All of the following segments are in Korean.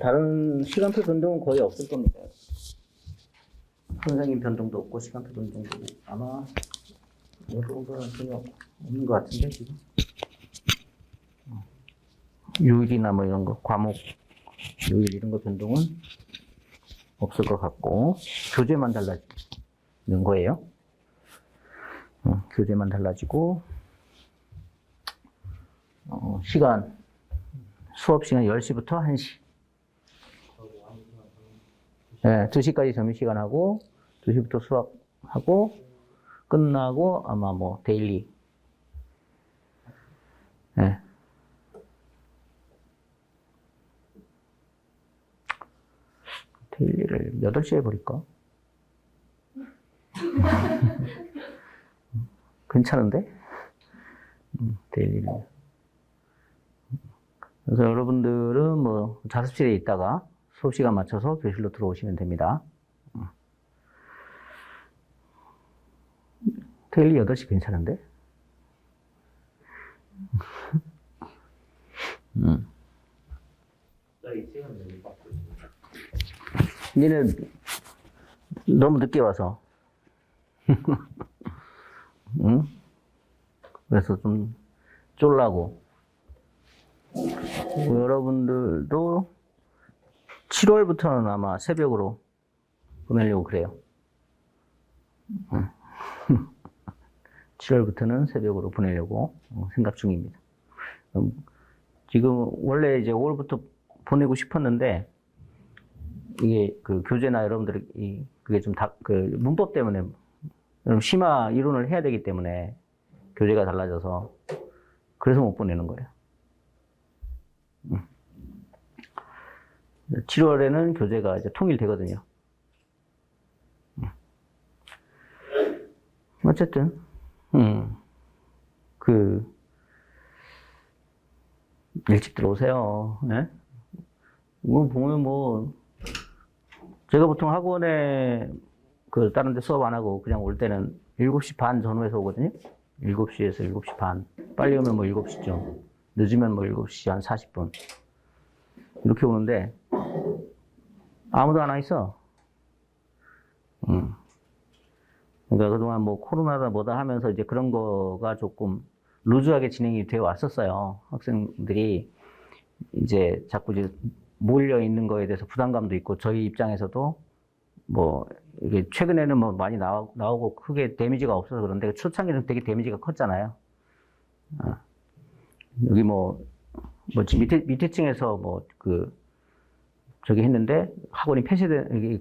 다른 시간표 변동은 거의 없을 겁니다. 선생님 변동도 없고 시간표 변동도 없고 아마 이런 거는 전혀 없는 것 같은데 지금 요일이나 뭐 이런 거 과목 요일 이런 거 변동은 없을 것 같고 교재만 달라지는 거예요. 교재만 달라지고 시간 수업 시간 10시부터 1시. 네, 2시까지 점심시간하고 2시부터 수업하고 끝나고 아마 뭐 데일리. 네. 데일리를 8시에 버릴까? 괜찮은데? 데일리를. 그래서 여러분들은 뭐 자습실에 있다가 수업 시간 맞춰서 교실로 들어오시면 됩니다. 데일리 8시 괜찮은데? 니네 너무 늦게 와서. 응? 그래서 좀 쫄라고. 여러분들도 7월부터는 아마 새벽으로 보내려고 그래요. 7월부터는 새벽으로 보내려고 생각 중입니다. 지금 원래 이제 5월부터 보내고 싶었는데 이게 그 교재나 여러분들이 그게 좀 그 문법 때문에 심화 이론을 해야 되기 때문에 교재가 달라져서 그래서 못 보내는 거예요. 7월에는 교재가 이제 통일되거든요. 어쨌든 일찍 들어오세요. 네? 뭐 보면 뭐 제가 보통 학원에 다른 데 수업 안 하고 그냥 올 때는 7시 반 전후에서 오거든요. 7시에서 7시 반. 빨리 오면 뭐 7시쯤. 늦으면 뭐 7시 한 40분. 이렇게 오는데 아무도 안 와 있어. 그러니까 그동안 뭐 코로나다 뭐다 하면서 이제 그런 거가 조금 루즈하게 진행이 되어 왔었어요. 학생들이 이제 자꾸 이제 몰려 있는 거에 대해서 부담감도 있고 저희 입장에서도 뭐 이게 최근에는 뭐 많이 나오고 크게 데미지가 없어서 그런데 초창기는 되게 데미지가 컸잖아요. 여기 밑에 층에서 저기 했는데 학원이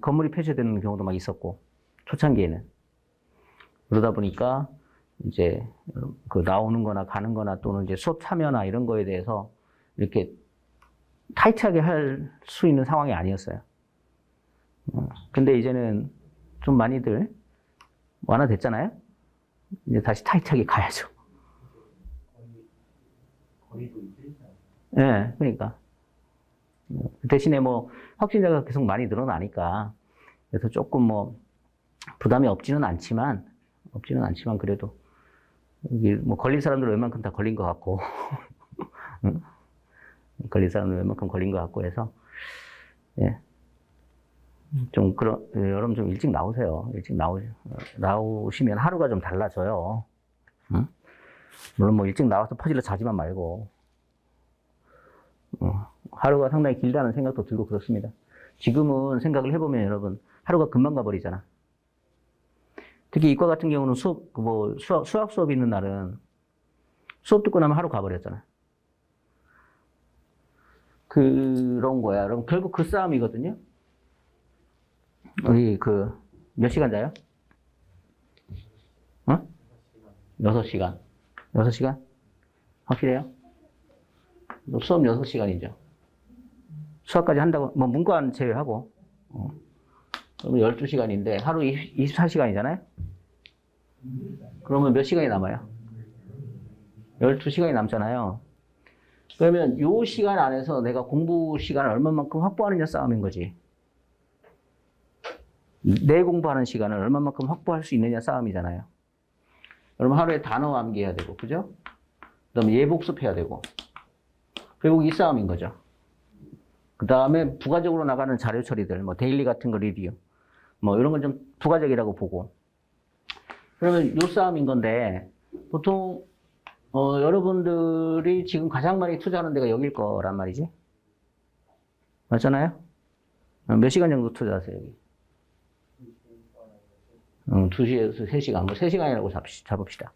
건물이 폐쇄되는 경우도 막 있었고 초창기에는 그러다 보니까 이제 나오는 거나 가는 거나 또는 이제 수업 참여나 이런 거에 대해서 이렇게 타이트하게 할 수 있는 상황이 아니었어요. 근데 이제는 좀 많이들 완화됐잖아요? 이제 다시 타이트하게 가야죠. 예, 네, 그러니까. 대신에 확진자가 계속 많이 늘어나니까, 그래서 조금 부담이 없지는 않지만 그래도, 걸린 사람들 웬만큼 다 걸린 것 같고, 걸린 사람들 웬만큼 걸린 것 같고 해서, 예. 여러분 좀 일찍 나오세요. 일찍 나오시면 하루가 좀 달라져요. 응? 물론 일찍 나와서 퍼질러 자지만 말고, 하루가 상당히 길다는 생각도 들고 그렇습니다. 지금은 생각을 해보면 여러분, 하루가 금방 가버리잖아. 특히 이과 같은 경우는 수학 수업 있는 날은 수업 듣고 나면 하루 가버렸잖아. 그런 거야. 그럼 결국 그 싸움이거든요. 우리 몇 시간 자요? 6시간. 6시간? 확실해요? 수업 6시간이죠. 수학까지 한다고, 문과는 제외하고, 그러면 12시간인데, 하루 24시간이잖아요? 그러면 몇 시간이 남아요? 12시간이 남잖아요. 그러면 요 시간 안에서 내가 공부 시간을 얼마만큼 확보하느냐 싸움인 거지. 내 공부하는 시간을 얼마만큼 확보할 수 있느냐 싸움이잖아요. 그러면 하루에 단어 암기해야 되고, 그죠? 그 다음에 예복습해야 되고. 결국 이 싸움인 거죠. 그 다음에 부가적으로 나가는 자료 처리들, 뭐 데일리 같은 거 리뷰, 뭐 이런 건 좀 부가적이라고 보고. 그러면 요 싸움인 건데, 보통, 여러분들이 지금 가장 많이 투자하는 데가 여길 거란 말이지. 맞잖아요? 몇 시간 정도 투자하세요, 여기? 2시에서 3시간, 뭐 3시간이라고 잡읍시다.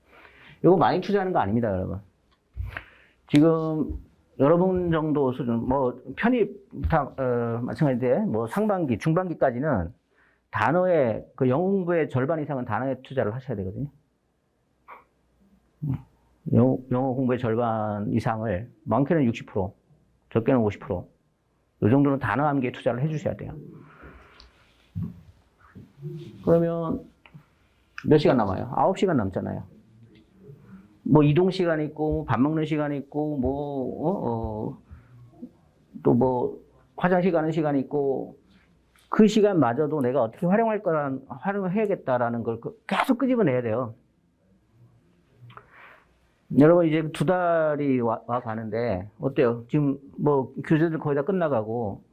이거 많이 투자하는 거 아닙니다, 여러분. 지금, 여러분 정도 수준, 뭐, 마찬가지인데, 뭐 상반기, 중반기까지는 단어의, 그 영어 공부의 절반 이상은 단어에 투자를 하셔야 되거든요. 영어 공부의 절반 이상을, 많게는 60%, 적게는 50%, 이 정도는 단어 암기에 투자를 해주셔야 돼요. 그러면 몇 시간 남아요? 9시간 남잖아요. 뭐 이동 시간 있고, 밥 먹는 시간 있고, 또 뭐 화장실 가는 시간 있고, 그 시간마저도 내가 어떻게 활용을 해야겠다라는 걸 계속 끄집어내야 돼요. 여러분 이제 2달이 와 가는데 어때요? 지금 뭐 교재들 거의 다 끝나가고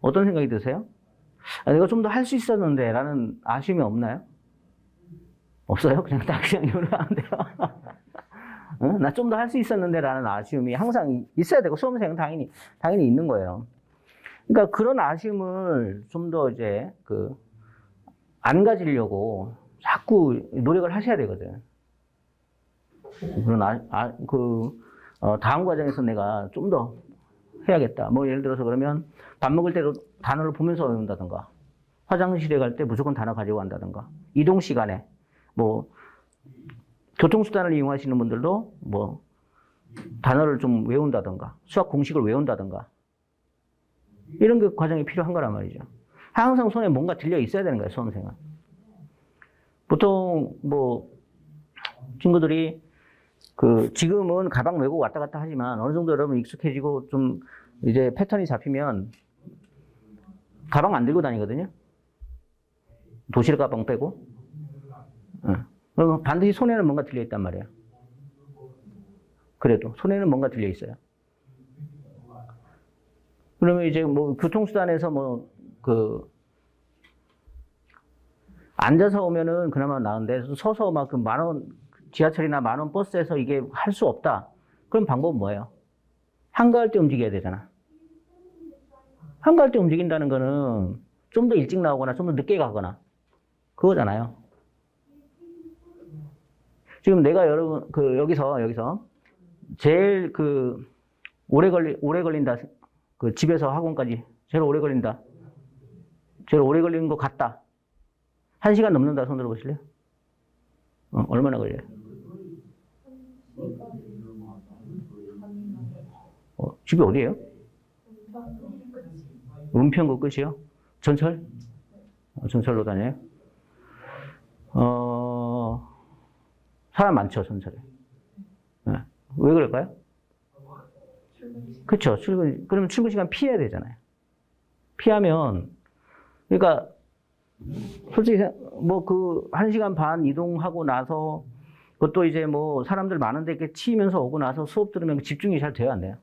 어떤 생각이 드세요? 내가 좀 더 할 수 있었는데 라는 아쉬움이 없나요? 없어요? 그냥 요러는데요. 나 좀 더 할 수 있었는데 라는 아쉬움이 항상 있어야 되고 수험생은 당연히 있는 거예요. 그러니까 그런 아쉬움을 좀 더 이제 안 가지려고 자꾸 노력을 하셔야 되거든. 그런 다음 과정에서 내가 좀 더 해야겠다. 뭐 예를 들어서 그러면 밥 먹을 때도 단어를 보면서 외운다든가, 화장실에 갈 때 무조건 단어 가지고 간다든가, 이동 시간에 뭐 교통수단을 이용하시는 분들도 뭐 단어를 좀 외운다든가, 수학 공식을 외운다든가, 이런 게 과정이 필요한 거란 말이죠. 항상 손에 뭔가 들려 있어야 되는 거예요, 수험생은. 보통 뭐 친구들이 지금은 가방 메고 왔다 갔다 하지만 어느 정도 여러분 익숙해지고 좀 이제 패턴이 잡히면 가방 안 들고 다니거든요. 도시락 가방 빼고. 그럼 반드시 손에는 뭔가 들려 있단 말이에요. 그래도 손에는 뭔가 들려 있어요. 그러면 이제 뭐 교통수단에서 앉아서 오면은 그나마 나은데 서서 막 만 지하철이나 만원 버스에서 이게 할 수 없다. 그럼 방법은 뭐예요? 한가할 때 움직여야 되잖아. 한가할 때 움직인다는 거는 좀 더 일찍 나오거나 좀 더 늦게 가거나 그거잖아요. 지금 내가 여러분 여기서 제일 오래 걸린다. 집에서 학원까지 제일 오래 걸린다. 제일 오래 걸리는 것 같다. 1시간 넘는다. 손 들어보실래요? 얼마나 걸려요? 집이 어디예요? 은평구 끝이요? 전철? 전철로 다녀요? 사람 많죠, 전철에. 네. 왜 그럴까요? 그렇죠. 그러면 출근 시간 피해야 되잖아요. 피하면, 그러니까, 솔직히, 1시간 반 이동하고 나서, 그것도 이제 사람들 많은데 이렇게 치이면서 오고 나서 수업 들으면 집중이 잘 돼요, 안 돼요?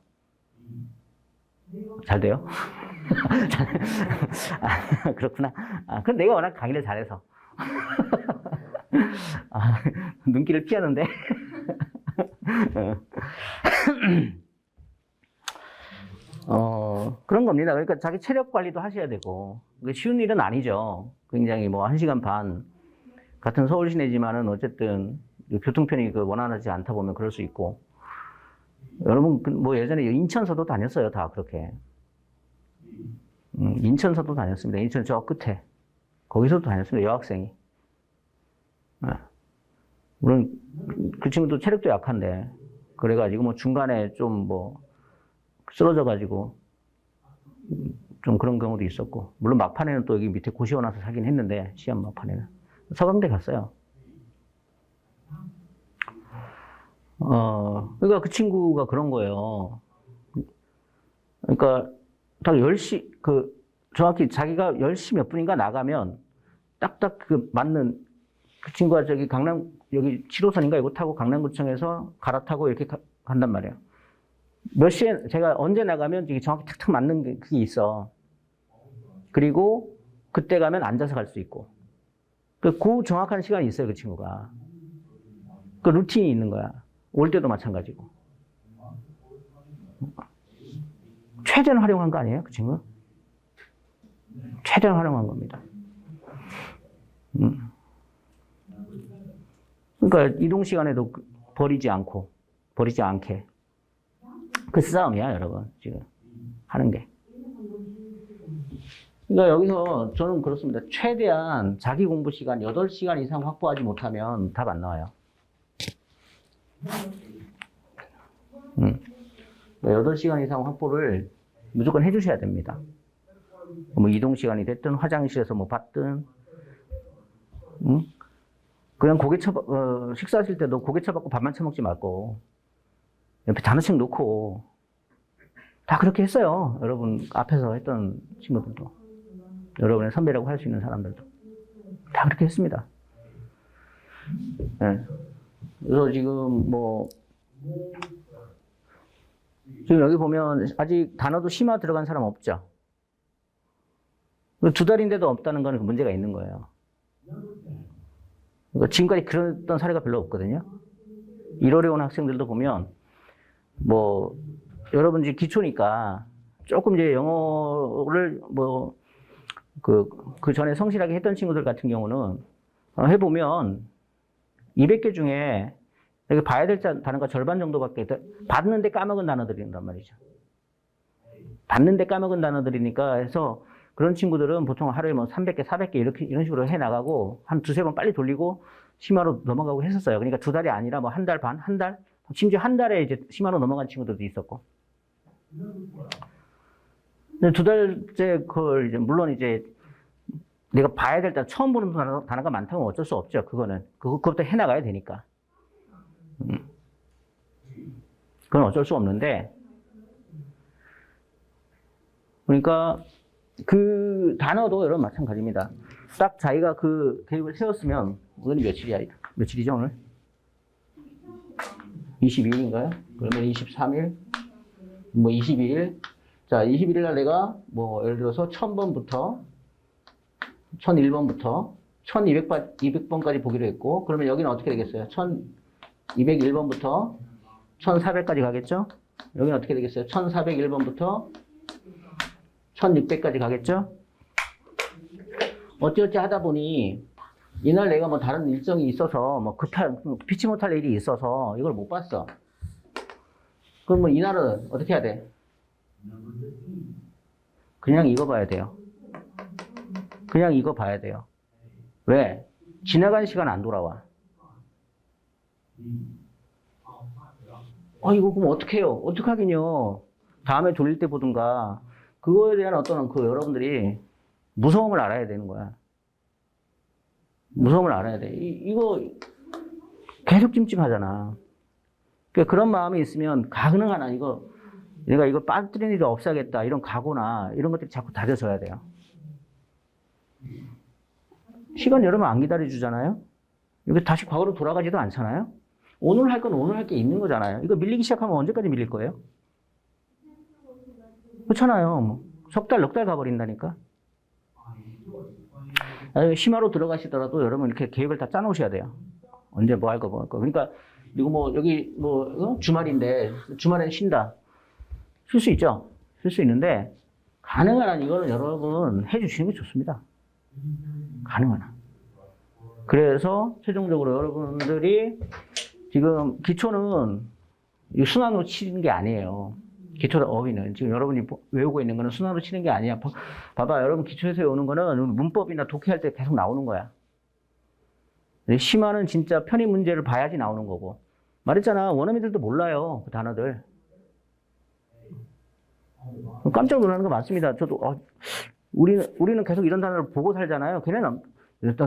잘 돼요? 그렇구나. 그럼 내가 워낙 강의를 잘해서. 눈길을 피하는데. 그런 겁니다. 그러니까 자기 체력 관리도 하셔야 되고, 쉬운 일은 아니죠. 굉장히 1시간 반, 같은 서울 시내지만은 어쨌든 교통편이 원활하지 않다 보면 그럴 수 있고, 여러분, 예전에 인천서도 다녔어요, 다 그렇게. 인천서도 다녔습니다. 인천 저 끝에. 거기서도 다녔습니다, 여학생이. 물론, 그 친구도 체력도 약한데, 그래가지고 중간에 좀 쓰러져가지고, 좀 그런 경우도 있었고, 물론 막판에는 또 여기 밑에 고시원 와서 살긴 했는데, 시험 막판에는. 서강대 갔어요. 그러니까 그 친구가 그런 거예요. 그러니까, 딱 10시, 정확히 자기가 10시 몇 분인가 나가면, 딱딱 맞는, 그 친구가 여기 7호선인가 이거 타고 강남구청에서 갈아타고 이렇게 간단 말이에요. 몇 시에, 제가 언제 나가면 이게 정확히 탁탁 맞는 게 그게 있어. 그리고 그때 가면 앉아서 갈 수 있고. 그 정확한 시간이 있어요, 그 친구가. 그 루틴이 있는 거야. 올 때도 마찬가지고. 최대한 활용한 거 아니에요, 그 친구? 최대한 활용한 겁니다. 그러니까 이동 시간에도 버리지 않게. 그 싸움이야, 여러분, 지금 하는 게. 그러니까 여기서 저는 그렇습니다. 최대한 자기 공부 시간 8시간 이상 확보하지 못하면 답 안 나와요. 8시간 이상 확보를 무조건 해주셔야 됩니다. 뭐 이동 시간이 됐든 화장실에서 뭐 봤든, 그냥 식사하실 때도 고개 쳐박고 밥만 처먹지 말고 옆에 단어책 놓고 다 그렇게 했어요. 여러분 앞에서 했던 친구들도, 여러분의 선배라고 할 수 있는 사람들도 다 그렇게 했습니다. 네. 그래서 지금 지금 여기 보면 아직 단어도 심화 들어간 사람 없죠? 2달인데도 없다는 건 문제가 있는 거예요. 그러니까 지금까지 그랬던 사례가 별로 없거든요. 1월에 온 학생들도 보면, 여러분 이제 기초니까 조금 이제 영어를 그 전에 성실하게 했던 친구들 같은 경우는 해보면 200개 중에 여기 봐야 될 단어가 절반 정도밖에, 봤는데 까먹은 단어들이란 말이죠. 봤는데 까먹은 단어들이니까 해서 그런 친구들은 보통 하루에 300개, 400개 이런 식으로 해 나가고 한 2-3번 빨리 돌리고 심화로 넘어가고 했었어요. 그러니까 2달이 아니라 한 달 반, 한 달, 심지어 한 달에 이제 심화로 넘어간 친구들도 있었고. 근데 2달째 그걸 이제 물론 이제 내가 봐야 될 때 처음 보는 단어가 많다면 어쩔 수 없죠. 그것부터 해 나가야 되니까. 그건 어쩔 수 없는데, 그러니까 그 단어도 여러분 마찬가지입니다. 딱 자기가 그 계획을 세웠으면, 오늘이 며칠이야? 며칠이죠, 오늘? 22일인가요? 그러면 23일? 22일? 자, 21일 날 내가 예를 들어서 1000번부터 1001번부터 1200번까지 보기로 했고, 그러면 여기는 어떻게 되겠어요? 1201번부터 1400까지 가겠죠? 여기는 어떻게 되겠어요? 1401번부터 1600까지 가겠죠? 어찌어찌 하다 보니 이날 내가 다른 일정이 있어서 피치 못할 일이 있어서 이걸 못 봤어. 그럼 이날은 어떻게 해야 돼? 그냥 이거 봐야 돼요. 그냥 이거 봐야 돼요. 왜? 지나간 시간 안 돌아와. 이거 그럼 어떻게 해요? 어떡하긴요. 다음에 돌릴 때 보든가. 그거에 대한 어떤 여러분들이 무서움을 알아야 되는 거야. 무서움을 알아야 돼. 이거 계속 찜찜하잖아. 그러니까 그런 마음이 있으면 가능한 한 내가 이걸 빠뜨리는 일을 없애야겠다. 이런 각오나 이런 것들이 자꾸 다져져야 돼요. 시간 여러분 안 기다려주잖아요? 이거 다시 과거로 돌아가지도 않잖아요? 오늘 할 건 오늘 할 게 있는 거잖아요. 이거 밀리기 시작하면 언제까지 밀릴 거예요? 그렇잖아요. 석 달, 넉 달 가버린다니까. 심화로 들어가시더라도 여러분 이렇게 계획을 다 짜놓으셔야 돼요. 언제 뭐 할 거, 뭐 할 거. 그러니까, 그리고 여기 주말인데, 주말엔 쉰다. 쉴 수 있죠? 쉴 수 있는데, 가능한 한 이거는 여러분 해주시는 게 좋습니다. 가능한 한. 그래서 최종적으로 여러분들이 지금 기초는 순환으로 치는 게 아니에요. 기초 어휘는. 지금 여러분이 외우고 있는 거는 순환으로 치는 게 아니야. 봐봐, 여러분 기초에서 외우는 거는 문법이나 독해할 때 계속 나오는 거야. 심화는 진짜 편의 문제를 봐야지 나오는 거고. 말했잖아, 원어민들도 몰라요, 그 단어들. 깜짝 놀라는 거 많습니다. 저도, 우리는 계속 이런 단어를 보고 살잖아요. 걔네는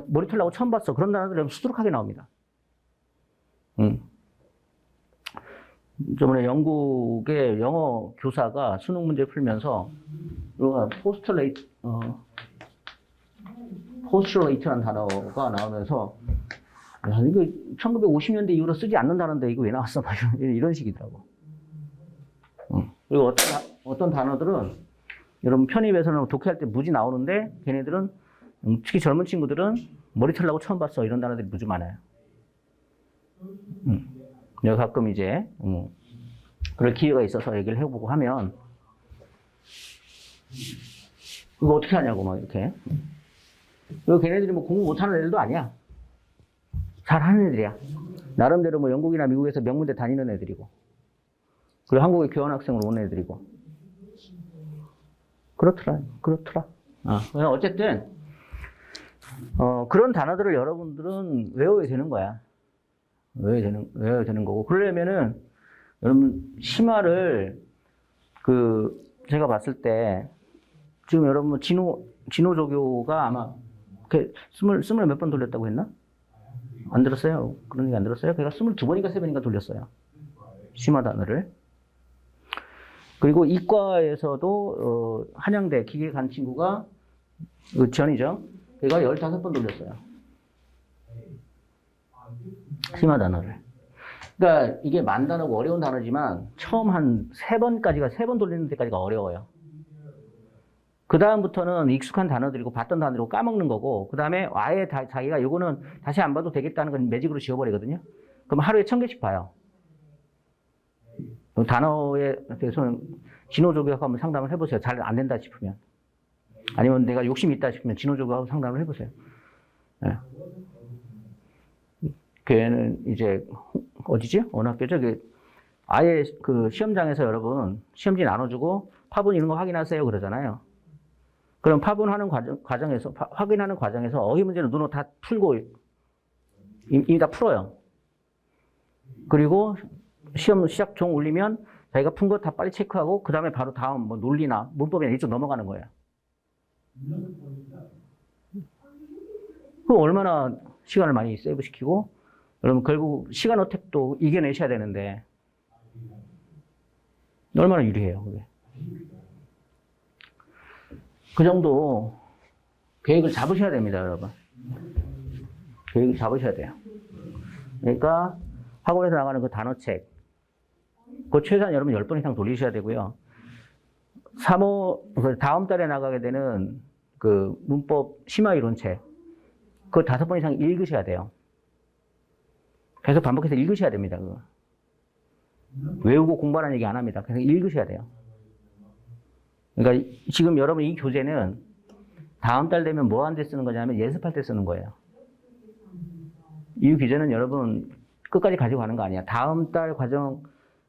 머리 털라고 처음 봤어. 그런 단어들이 수두룩하게 나옵니다. 저번에 영국의 영어 교사가 수능 문제 풀면서 포스트레이트라는 단어가 나오면서 이거 1950년대 이후로 쓰지 않는 단어인데 이거 왜 나왔어? 이런 식이더라고. 그리고 어떤 단어들은 여러분 편입에서는 독해할 때 무지 나오는데 걔네들은 특히 젊은 친구들은 머리 털라고 처음 봤어 이런 단어들이 무지 많아요. 내가 가끔 이제 그럴 기회가 있어서 얘기를 해보고 하면 이거 어떻게 하냐고 막 이렇게. 그리고 걔네들이 뭐 공부 못하는 애들도 아니야. 잘하는 애들이야. 나름대로 뭐 영국이나 미국에서 명문대 다니는 애들이고, 그리고 한국에 교환학생으로 온 애들이고. 그렇더라. 어쨌든 그런 단어들을 여러분들은 외워야 되는 거야. 외워야 되는 거고. 그러려면은 여러분 심화를 제가 봤을 때 지금 여러분 진호조교가 아마 스물 몇 번 돌렸다고 했나? 안 들었어요? 그런 얘기 안 들었어요? 걔가 22번인가 3번인가 돌렸어요. 심화 단어를. 그리고 이과에서도 한양대 기계 간 친구가 전이죠. 걔가 15번 돌렸어요. 심화 단어를. 그러니까 이게 만 단어고 어려운 단어지만 처음 한 3번 돌리는 데까지가 어려워요. 그 다음부터는 익숙한 단어들이고 봤던 단어들이고 까먹는 거고, 그 다음에 아예 자기가 이거는 다시 안 봐도 되겠다는 건 매직으로 지워버리거든요. 그럼 하루에 1000개씩 봐요. 단어에 대해서는 진호조교하고 한번 상담을 해보세요. 잘 안 된다 싶으면. 아니면 내가 욕심이 있다 싶으면 진호조교하고 상담을 해보세요. 네. 걔는 이제 어디지? 어느 학교죠? 아예 시험장에서 여러분 시험지 나눠주고 파분 이런 거 확인하세요 그러잖아요. 그럼 파분하는 과정에서 확인하는 과정에서 어휘 문제는 눈으로 다 풀고 이미 다 풀어요. 그리고 시험 시작 종 울리면 자기가 푼 거 다 빨리 체크하고 그 다음에 바로 다음 뭐 논리나 문법이나 이쪽 넘어가는 거예요. 그 얼마나 시간을 많이 세이브시키고, 여러분 결국 시간 어택도 이겨내셔야 되는데 얼마나 유리해요 그게. 그 정도 계획을 잡으셔야 됩니다, 여러분. 계획을 잡으셔야 돼요. 그러니까 학원에서 나가는 그 단어책, 그거 최소한 여러분 10번 이상 돌리셔야 되고요. 다음 달에 나가게 되는 그 문법 심화 이론책, 그거 5번 이상 읽으셔야 돼요. 계속 반복해서 읽으셔야 됩니다, 그거. 외우고 공부하는 얘기 안 합니다. 계속 읽으셔야 돼요. 그러니까 지금 여러분 이 교재는 다음 달 되면 뭐 한 데 쓰는 거냐면 예습할 때 쓰는 거예요. 이 교재는 여러분 끝까지 가지고 가는 거 아니야. 다음 달 과정,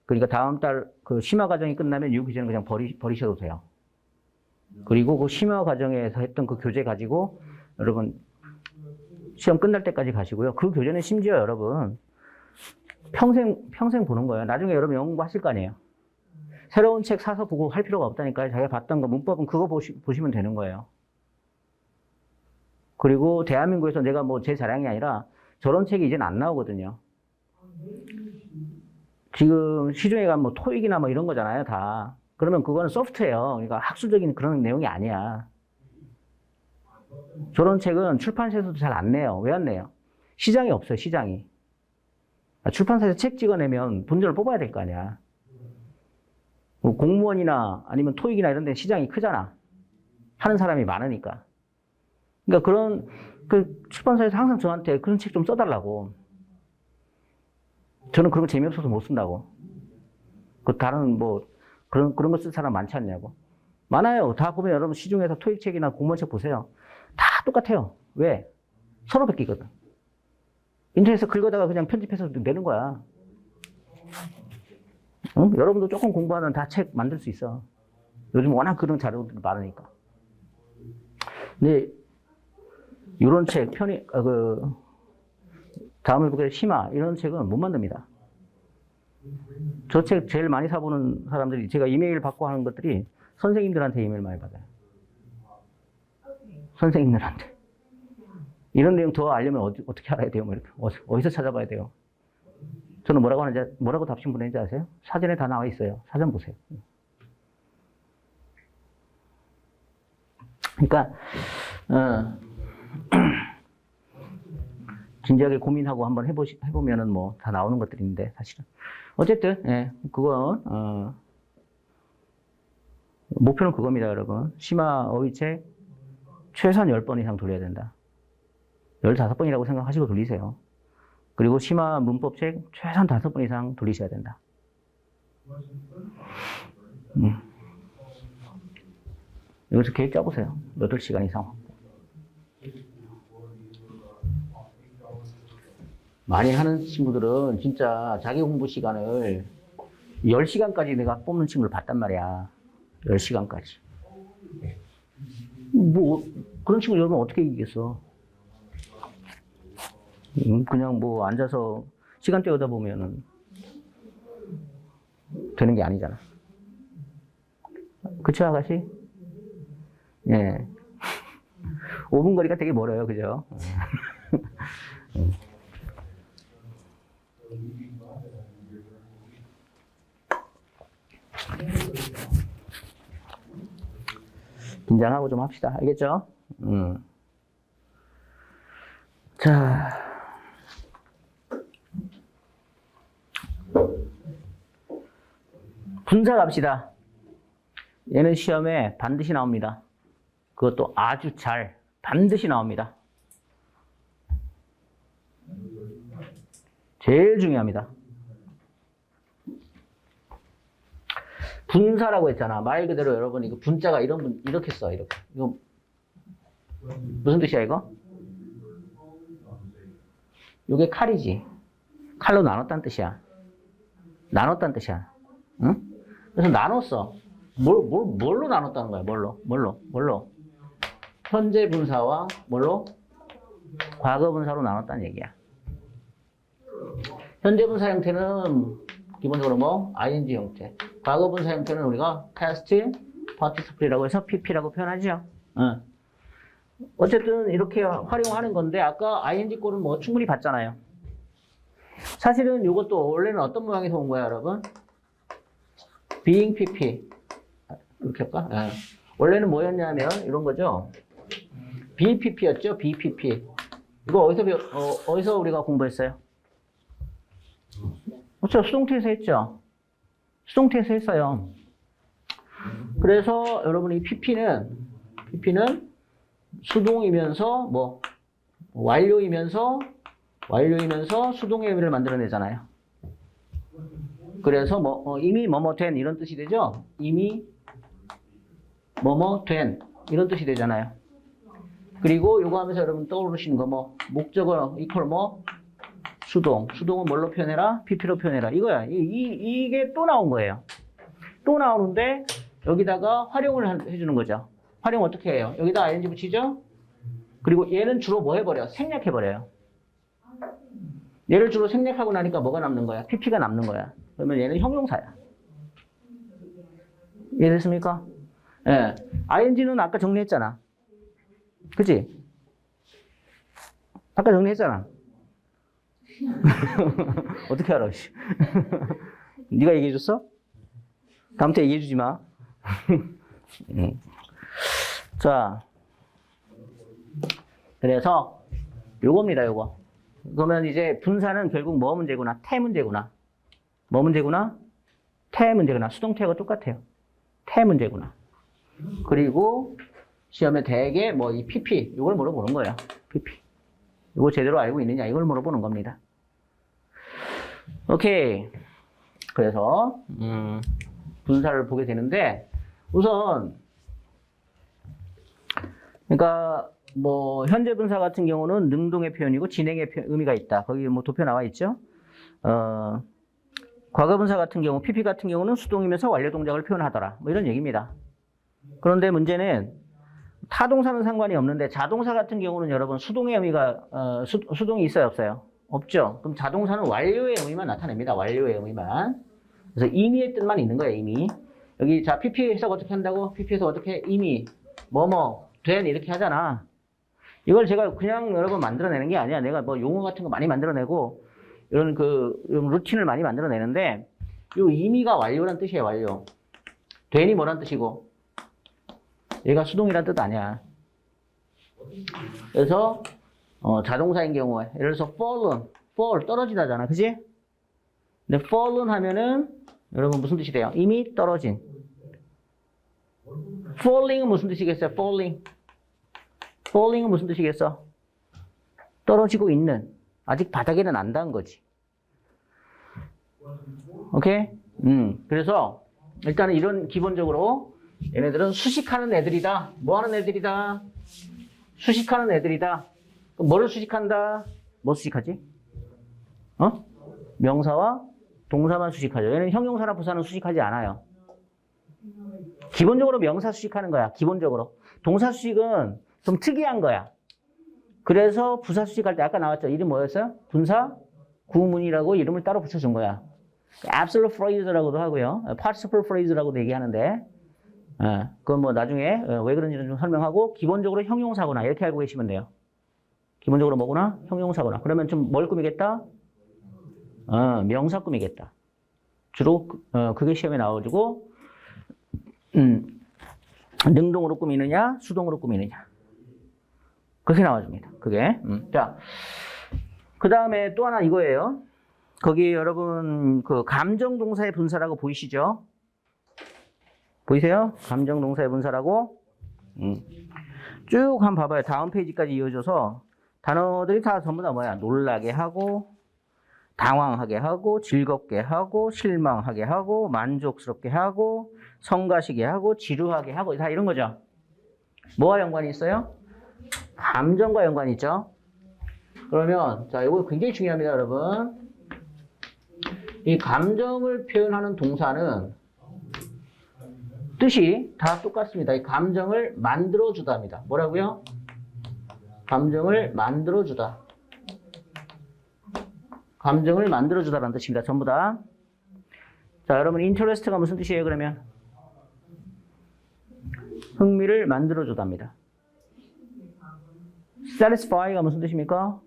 그러니까 다음 달 그 심화 과정이 끝나면 이 교재는 그냥 버리셔도 돼요. 그리고 그 심화 과정에서 했던 그 교재 가지고 여러분 시험 끝날 때까지 가시고요. 그 교재는 심지어 여러분 평생 보는 거예요. 나중에 여러분 영어 공부 하실 거 아니에요. 새로운 책 사서 보고 할 필요가 없다니까요. 자기가 봤던 거, 문법은 그거 보시면 되는 거예요. 그리고 대한민국에서 내가 뭐 제 자랑이 아니라 저런 책이 이제는 안 나오거든요. 지금 시중에 가면 뭐 토익이나 뭐 이런 거잖아요, 다. 그러면 그거는 소프트웨어, 그러니까 학술적인 그런 내용이 아니야. 저런 책은 출판사에서도 잘 안 내요. 왜 안 내요? 시장이 없어요, 시장이. 출판사에서 책 찍어내면 본전을 뽑아야 될 거 아니야. 뭐 공무원이나 아니면 토익이나 이런 데 시장이 크잖아. 하는 사람이 많으니까. 그러니까 출판사에서 항상 저한테 그런 책 좀 써달라고. 저는 그런 거 재미없어서 못 쓴다고. 다른 그런 거 쓸 사람 많지 않냐고. 많아요. 다 보면 여러분 시중에서 토익 책이나 공무원 책 보세요. 다 똑같아요. 왜? 서로 베끼거든. 인터넷에서 긁어다가 그냥 편집해서 내는 거야. 응? 여러분도 조금 공부하면 다 책 만들 수 있어. 요즘 워낙 그런 자료들이 많으니까. 근데 이런 책, 다음에 보게 심화 이런 책은 못 만듭니다. 저 책 제일 많이 사보는 사람들이, 제가 이메일 받고 하는 것들이 선생님들한테 이메일 많이 받아요. 선생님들한테. 이런 내용 더 알려면 어떻게 알아야 돼요? 뭐 이렇게. 어디서 찾아봐야 돼요? 저는 뭐라고 답신 보내는지 아세요? 사전에 다 나와 있어요. 사전 보세요. 그러니까, 진지하게 고민하고 한번 해보면은 뭐 다 나오는 것들인데, 사실은. 어쨌든, 예, 그건, 목표는 그겁니다, 여러분. 심화 어휘책 최소한 10번 이상 돌려야 된다. 15번이라고 생각하시고 돌리세요. 그리고 심화 문법책 최소한 5번 이상 돌리셔야 된다. 여기서 계획 짜보세요. 8시간 이상. 많이 하는 친구들은 진짜 자기 공부 시간을 10시간까지 내가 뽑는 친구를 봤단 말이야. 10시간까지. 뭐, 그런 친구 여러분 어떻게 이기겠어? 그냥 뭐 앉아서 시간 때우다 보면은 되는 게 아니잖아. 그쵸, 아가씨? 예. 5분 거리가 되게 멀어요, 그죠? 긴장하고 좀 합시다. 알겠죠? 자. 분사 갑시다. 얘는 시험에 반드시 나옵니다. 그것도 아주 잘, 반드시 나옵니다. 제일 중요합니다. 분사라고 했잖아. 말 그대로 여러분, 이거 분자가 이렇게 써, 이렇게. 이거, 무슨 뜻이야, 이거? 이게 칼이지. 칼로 나눴다는 뜻이야. 나눴다는 뜻이야. 응? 그래서 나눴어. 뭘로 나눴다는 거야, 뭘로? 현재 분사와 뭘로? 과거 분사로 나눴다는 얘기야. 현재 분사 형태는 기본적으로 뭐? ing 형태. 과거 분사 형태는 우리가 past participle이라고 해서 pp라고 표현하죠. 어쨌든 이렇게 활용하는 건데 아까 ing 꼴은 뭐 충분히 봤잖아요. 사실은 이것도 원래는 어떤 모양에서 온 거야, 여러분? being pp. 이렇게 할까? 원래는 뭐였냐면 이런 거죠. BPP였죠, BPP. 이거 어디서 우리가 공부했어요? 그렇죠, 수동태에서 했죠. 수동태에서 했어요. 그래서 여러분 이 PP는 수동이면서 뭐 완료이면서 수동의 의미를 만들어내잖아요. 그래서 뭐 이미 뭐뭐 된 이런 뜻이 되죠. 이미 뭐뭐 된 이런 뜻이 되잖아요. 그리고 요거 하면서 여러분 떠오르시는 거 뭐 목적어 이퀄 뭐 수동은 뭘로 표현해라? PP로 표현해라. 이거야. 이게 또 나온 거예요. 또 나오는데 여기다가 활용을 해주는 거죠. 활용 어떻게 해요? 여기다 ing 붙이죠? 그리고 얘는 주로 뭐 해버려? 생략해버려요. 얘를 주로 생략하고 나니까 뭐가 남는 거야? PP가 남는 거야. 그러면 얘는 형용사야. 이해됐습니까? 예. ing는 아까 정리했잖아. 그치? 아까 정리했잖아. 어떻게 알아? 네가 얘기해줬어? 다음부터 얘기해주지 마. 자, 그래서 요겁니다, 요거. 그러면 이제 분사는 결국 뭐 문제구나? 태 문제구나. 뭐 문제구나? 태 문제구나. 수동태하고 똑같아요. 태 문제구나. 그리고 시험에 대개 뭐 이 PP, 이걸 물어보는 거예요. PP. 이거 제대로 알고 있느냐? 이걸 물어보는 겁니다. 오케이. 그래서 분사를 보게 되는데 우선 그러니까 뭐 현재 분사 같은 경우는 능동의 표현이고 진행의 의미가 있다. 거기 뭐 도표 나와 있죠. 과거 분사 같은 경우 PP 같은 경우는 수동이면서 완료 동작을 표현하더라. 뭐 이런 얘기입니다. 그런데 문제는 타동사는 상관이 없는데 자동사 같은 경우는 여러분 수동의 의미가 수동이 있어요, 없어요? 없죠. 그럼 자동사는 완료의 의미만 나타냅니다. 완료의 의미만. 그래서 이미의 뜻만 있는 거예요, 이미. 여기 자 PP 해석 어떻게 한다고? PP 해석 어떻게? 이미 뭐뭐 된 이렇게 하잖아. 이걸 제가 그냥 여러분 만들어내는 게 아니야. 내가 뭐 용어 같은 거 많이 만들어내고 이런 이런 루틴을 많이 만들어내는데 이 이미가 완료란 뜻이에요, 완료. 된이 뭐란 뜻이고? 얘가 수동이란 뜻 아니야. 그래서 자동사인 경우에 예를 들어서 fall 떨어지다잖아, 그지? 근데 fallen 하면은 여러분 무슨 뜻이 돼요? 이미 떨어진. falling은 무슨 뜻이겠어요? falling은 무슨 뜻이겠어? 떨어지고 있는. 아직 바닥에는 안 닿은 거지. 오케이? 그래서 일단은 이런 기본적으로 얘네들은 수식하는 애들이다. 뭐 하는 애들이다? 수식하는 애들이다. 그럼 뭐를 수식한다? 뭐 수식하지? 명사와 동사만 수식하죠. 얘는 형용사나 부사는 수식하지 않아요. 기본적으로 명사 수식하는 거야. 기본적으로. 동사 수식은 좀 특이한 거야. 그래서 부사 수식할 때 아까 나왔죠. 이름 뭐였어요? 분사 구문이라고 이름을 따로 붙여준 거야. absolute phrase라고도 하고요. participle phrase라고도 얘기하는데 그건 뭐 나중에 왜 그런지는 좀 설명하고 기본적으로 형용사구나 이렇게 알고 계시면 돼요. 기본적으로 뭐구나? 형용사구나. 그러면 좀 뭘 꾸미겠다? 명사 꾸미겠다. 주로 그게 시험에 나와가지고 능동으로 꾸미느냐 수동으로 꾸미느냐 그렇게 나와줍니다. 그게 자, 그 다음에 또 하나 이거예요. 거기 여러분 그 감정동사의 분사라고 보이시죠? 보이세요? 감정동사의 분사라고 쭉 한번 봐봐요. 다음 페이지까지 이어져서 단어들이 다 전부 다 뭐야? 놀라게 하고 당황하게 하고 즐겁게 하고 실망하게 하고 만족스럽게 하고 성가시게 하고 지루하게 하고 다 이런 거죠. 뭐와 연관이 있어요? 감정과 연관이 있죠. 그러면 자 이거 굉장히 중요합니다, 여러분. 이 감정을 표현하는 동사는 뜻이 다 똑같습니다. 이 감정을 만들어주다입니다. 뭐라고요? 감정을 만들어주다. 감정을 만들어주다라는 뜻입니다. 전부 다. 자, 여러분 interest가 무슨 뜻이에요, 그러면? 흥미를 만들어주다입니다. satisfy가 무슨 뜻입니까?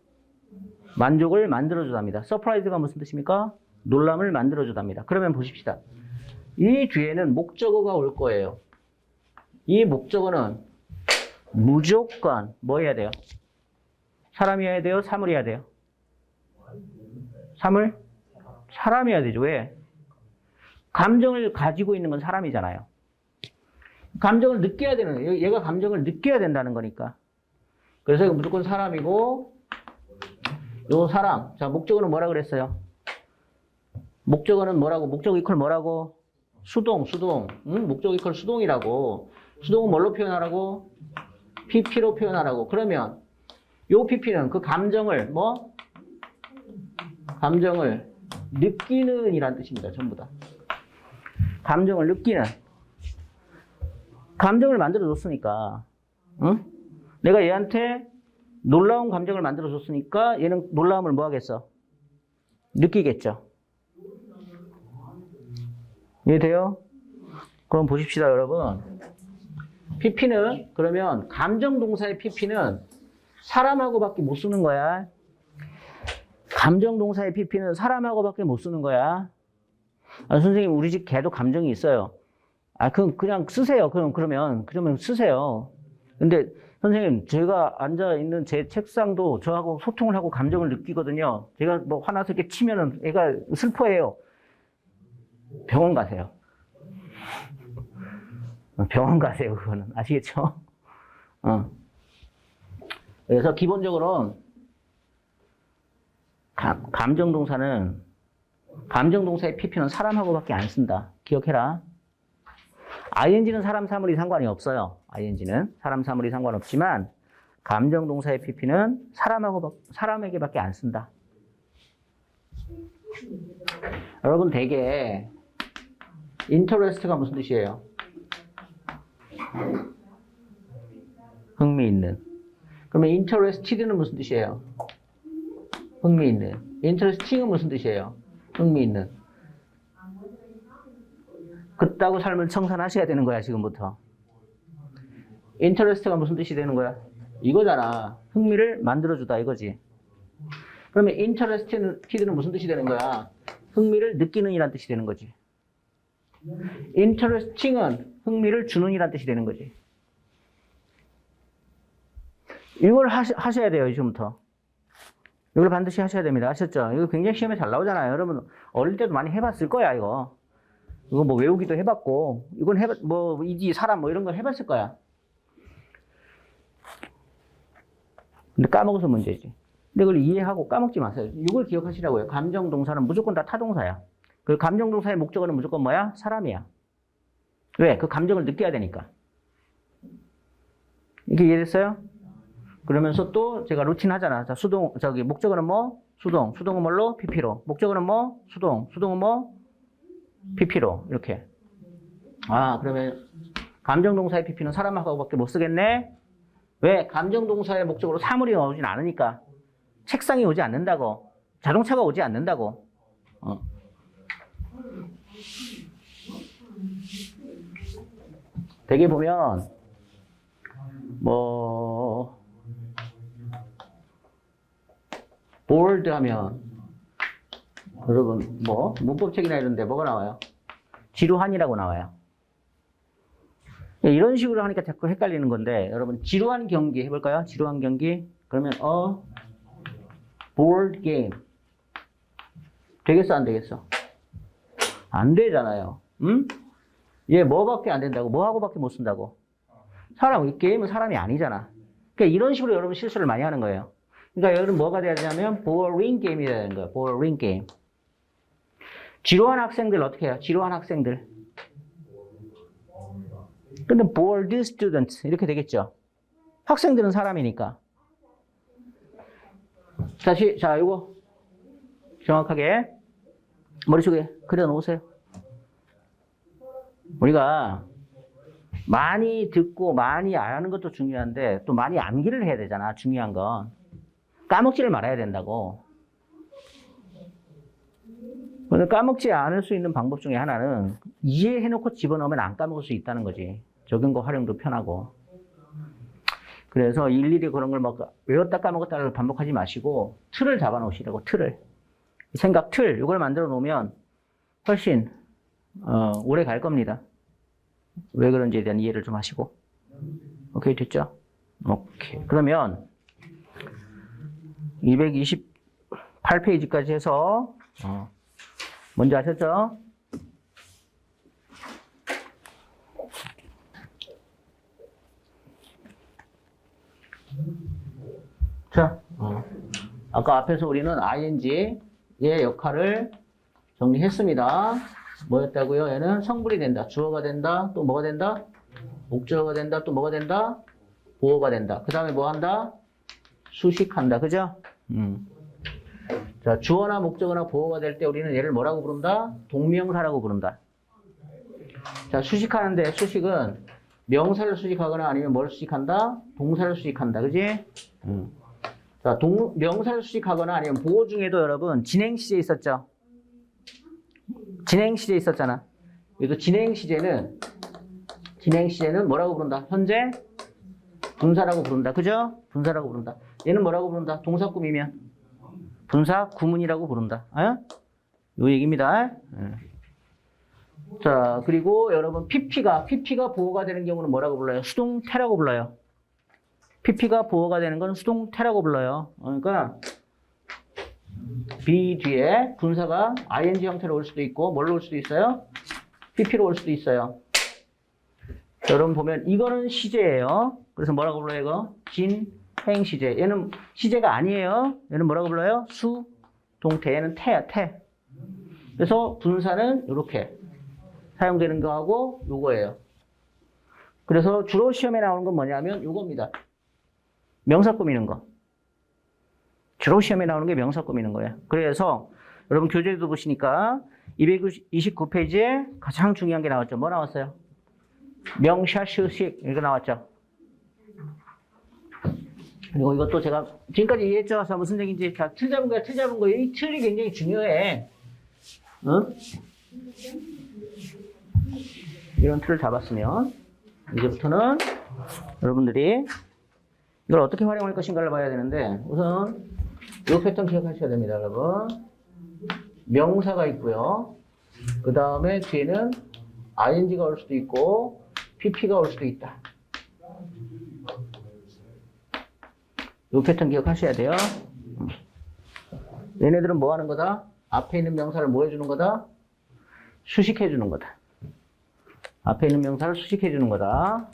만족을 만들어주다입니다. surprise가 무슨 뜻입니까? 놀람을 만들어주다입니다. 그러면 보십시다. 이 뒤에는 목적어가 올 거예요. 이 목적어는 무조건 뭐 해야 돼요? 사람이어야 돼요? 사물이어야 돼요? 사물? 사람이어야 되죠. 왜? 감정을 가지고 있는 건 사람이잖아요. 감정을 느껴야 되는, 얘가 감정을 느껴야 된다는 거니까. 그래서 이거 무조건 사람이고, 요 사람. 자, 목적어는 뭐라 그랬어요? 목적어는 뭐라고? 목적어 이퀄 뭐라고? 수동. 응? 목적어 이퀄 수동이라고. 수동은 뭘로 표현하라고? PP로 표현하라고. 그러면, 요 PP는 그 감정을, 감정을 느끼는 이란 뜻입니다. 전부 다. 감정을 느끼는. 감정을 만들어줬으니까. 응? 내가 얘한테 놀라운 감정을 만들어줬으니까 얘는 놀라움을 뭐 하겠어? 느끼겠죠. 이해돼요? 그럼 보십시다, 여러분. PP는 그러면 감정동사의 PP는 사람하고밖에 못 쓰는 거야. 감정동사의 PP는 사람하고밖에 못 쓰는 거야. 선생님, 우리 집 개도 감정이 있어요. 그럼 그냥 쓰세요. 그러면 쓰세요. 근데 선생님, 제가 앉아있는 제 책상도 저하고 소통을 하고 감정을 느끼거든요. 제가 뭐 화나서 이렇게 치면은 애가 슬퍼해요. 병원 가세요. 병원 가세요, 그거는. 아시겠죠? 그래서 기본적으로 감정동사의 PP는 사람하고밖에 안 쓴다. 기억해라. ing는 사람, 사물이 상관이 없어요. ing는 사람, 사물이 상관없지만 감정동사의 PP는 사람에게밖에 안 쓴다. 여러분 되게 interest가 무슨 뜻이에요? 흥미있는. 그러면 interested는 무슨 뜻이에요? 흥미있는. interesting은 무슨 뜻이에요? 흥미있는. 그따구 삶을 청산하셔야 되는 거야, 지금부터. interest가 무슨 뜻이 되는 거야? 이거잖아. 흥미를 만들어주다, 이거지. 그러면 interested는 무슨 뜻이 되는 거야? 흥미를 느끼는 이란 뜻이 되는 거지. interesting은 흥미를 주는 이란 뜻이 되는 거지. 이걸 하셔야 돼요, 지금부터. 이걸 반드시 하셔야 됩니다. 아셨죠? 이거 굉장히 시험에 잘 나오잖아요. 여러분, 어릴 때도 많이 해봤을 거야, 이거. 이거 뭐 외우기도 해봤고, 이건 뭐, 이지, 사람 뭐 이런 거 해봤을 거야. 근데 까먹어서 문제지. 근데 그걸 이해하고 까먹지 마세요. 이걸 기억하시라고요. 감정 동사는 무조건 다 타동사야. 그 감정 동사의 목적어는 무조건 뭐야? 사람이야. 왜? 그 감정을 느껴야 되니까. 이게 이해됐어요? 그러면서 또 제가 루틴 하잖아. 자, 목적어는 뭐? 수동. 수동은 뭘로? PP로. 목적어는 뭐? 수동. 수동은 뭐? PP로. 이렇게. 아, 그러면 감정동사의 PP는 사람하고밖에 못 쓰겠네? 왜? 감정동사의 목적으로 사물이 오진 않으니까. 책상이 오지 않는다고. 자동차가 오지 않는다고. 되게 보면, bored 하면, 여러분, 문법책이나 이런 데 뭐가 나와요? 지루한이라고 나와요. 이런 식으로 하니까 자꾸 헷갈리는 건데, 여러분, 지루한 경기 해볼까요? 지루한 경기? 그러면, board game. 되겠어, 안 되겠어? 안 되잖아요. 응? 얘 뭐밖에 안 된다고? 뭐하고밖에 못 쓴다고? 이 게임은 사람이 아니잖아. 그러니까 이런 식으로 여러분 실수를 많이 하는 거예요. 그러니까 여러분 뭐가 돼야 되냐면, boring game이 되는 거예요. boring game. 지루한 학생들 어떻게 해요? 지루한 학생들. 근데 bored students 이렇게 되겠죠. 학생들은 사람이니까. 자, 이거 정확하게 머릿속에 그려 놓으세요. 우리가 많이 듣고 많이 아는 것도 중요한데 또 많이 암기를 해야 되잖아. 중요한 건. 까먹지를 말아야 된다고. 까먹지 않을 수 있는 방법 중에 하나는 이해해놓고 집어넣으면 안 까먹을 수 있다는 거지. 적용과 활용도 편하고. 그래서 일일이 그런 걸 막 외웠다 까먹었다를 반복하지 마시고 틀을 잡아놓으시라고, 틀을. 생각 틀, 이걸 만들어 놓으면 훨씬 오래 갈 겁니다. 왜 그런지에 대한 이해를 좀 하시고. 오케이, 됐죠? 오케이. 그러면 228페이지까지 해서 뭔지 아셨죠? 자, 아까 앞에서 우리는 ing의 역할을 정리했습니다. 뭐였다고요? 얘는 성분이 된다. 주어가 된다. 또 뭐가 된다? 목적어가 된다. 또 뭐가 된다? 보어가 된다. 그 다음에 뭐 한다? 수식한다. 그죠? 자, 주어나 목적어나 보어가 될 때 우리는 얘를 뭐라고 부른다? 동명사라고 부른다. 자, 수식하는데 수식은 명사를 수식하거나 아니면 뭘 수식한다? 동사를 수식한다. 그지? 자, 명사를 수식하거나 아니면 보어 중에도 여러분 진행 시제 있었죠? 진행 시제 있었잖아. 그래서 진행 시제는 뭐라고 부른다? 현재 분사라고 부른다. 그죠? 분사라고 부른다. 얘는 뭐라고 부른다? 동사 꾸미면 분사 구문이라고 부른다. 요 얘기입니다. 자, 그리고 여러분 PP가 보어가 되는 경우는 뭐라고 불러요? 수동태라고 불러요. PP가 보어가 되는 건 수동태라고 불러요. 그러니까 be 뒤에 분사가 ing 형태로 올 수도 있고 뭘로 올 수도 있어요? PP로 올 수도 있어요. 여러분 보면 이거는 시제예요. 그래서 뭐라고 불러요? 이거 진행 시제. 얘는 시제가 아니에요. 얘는 뭐라고 불러요? 수동태. 얘는 태야, 태. 그래서 분사는 이렇게 사용되는 거하고 요거예요. 그래서 주로 시험에 나오는 건 뭐냐면 요겁니다. 명사 꾸미는 거. 주로 시험에 나오는 게 명사 꾸미는 거예요. 그래서 여러분 교재도 보시니까 229페이지에 가장 중요한 게 나왔죠. 뭐 나왔어요? 명사 수식 이거 나왔죠. 그리고 이것도 제가 지금까지 이해했죠? 무슨 얘기인지. 자, 틀 잡은 거야, 틀 잡은 거. 이 틀이 굉장히 중요해. 응? 이런 틀을 잡았으면 이제부터는 여러분들이 이걸 어떻게 활용할 것인가를 봐야 되는데 우선 이 패턴 기억하셔야 됩니다, 여러분. 명사가 있고요. 그 다음에 뒤에는 ing가 올 수도 있고 pp가 올 수도 있다. 이 패턴 기억하셔야 돼요. 얘네들은 뭐 하는 거다? 앞에 있는 명사를 뭐 해주는 거다? 수식해 주는 거다. 앞에 있는 명사를 수식해 주는 거다.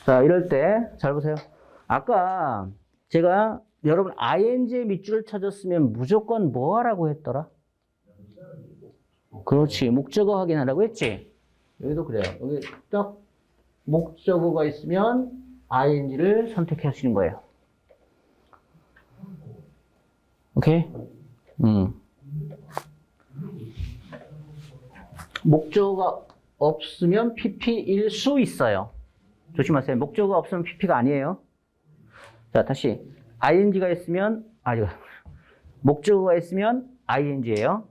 자, 이럴 때 잘 보세요. 아까 제가 여러분 ing의 밑줄을 찾았으면 무조건 뭐 하라고 했더라? 그렇지. 목적어 확인하라고 했지. 여기도 그래요. 여기 딱 목적어가 있으면 ing를 선택하시는 거예요. 오케이? 목적어가 없으면 PP일 수 있어요. 조심하세요. 목적어가 없으면 PP가 아니에요. 자, 다시. ing가 있으면, 목적어가 있으면 ing예요.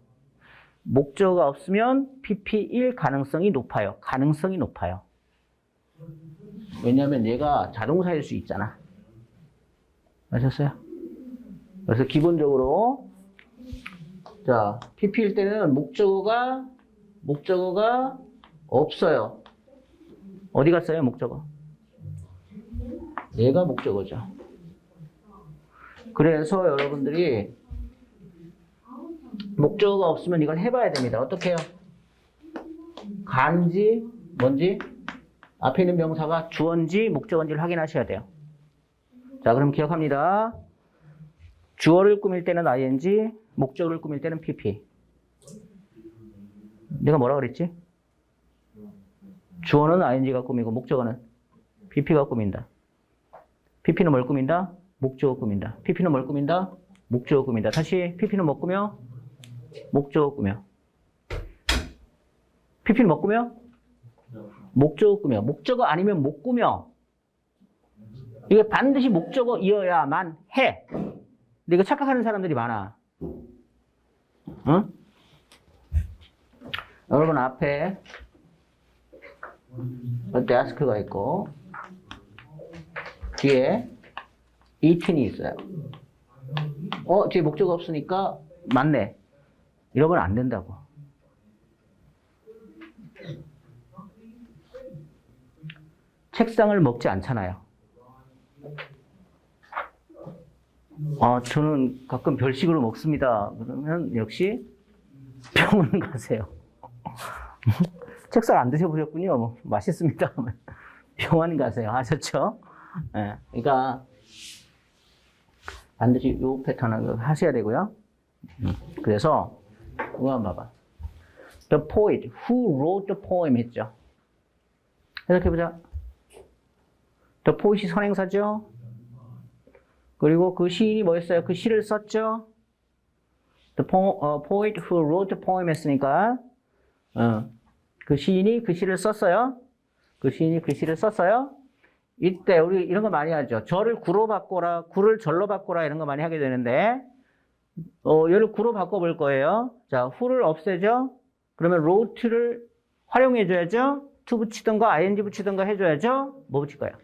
목적어가 없으면 PP일 가능성이 높아요. 가능성이 높아요. 왜냐하면 얘가 자동사일 수 있잖아. 아셨어요? 그래서 기본적으로, 자, PP일 때는 목적어가 없어요. 어디 갔어요, 목적어? 얘가 목적어죠. 그래서 여러분들이 목적어가 없으면 이걸 해봐야 됩니다. 어떻게 해요? 간지, 뭔지, 앞에 있는 명사가 주어인지 목적어인지를 확인하셔야 돼요. 자, 그럼 기억합니다. 주어를 꾸밀 때는 ing, 목적어를 꾸밀 때는 pp. 내가 뭐라 그랬지? 주어는 ing가 꾸미고 목적어는 pp가 꾸민다. pp는 뭘 꾸민다? 목적어 꾸민다. pp는 뭘 꾸민다? 목적어 꾸민다. 다시 pp는 뭐 꾸며? 목적어 꾸며. pp는 뭐 꾸며? 목적어 꾸며. 목적어 아니면 못 꾸며. 이게 반드시 목적어이어야만 해. 근데 이거 착각하는 사람들이 많아. 응? 여러분 앞에 데스크가 있고 뒤에 eaten이 있어요. 뒤에 목적어 없으니까 맞네. 이러면 안 된다고. 책상을 먹지 않잖아요. 저는 가끔 별식으로 먹습니다. 그러면 역시 병원 가세요. 책상 안 드셔보셨군요. 뭐, 맛있습니다. 병원 가세요. 아셨죠? 네, 그러니까 반드시 이 패턴을 하셔야 되고요. 그래서 이거 한번 봐봐. The poet who wrote the poem 했죠. 해석해보자. The poet이 선행사죠. 그리고 그 시인이 뭐였어요? 그 시를 썼죠. The poet who wrote the poem 했으니까 그 시인이 그 시를 썼어요. 그 시인이 그 시를 썼어요. 이때 우리 이런 거 많이 하죠. 절을 구로 바꿔라, 구를 절로 바꿔라 이런 거 많이 하게 되는데 얘를 구로 바꿔볼 거예요. 자, who를 없애죠. 그러면 wrote를 활용해줘야죠. to 붙이든가 ing 붙이든가 해줘야죠. 뭐 붙일 거예요?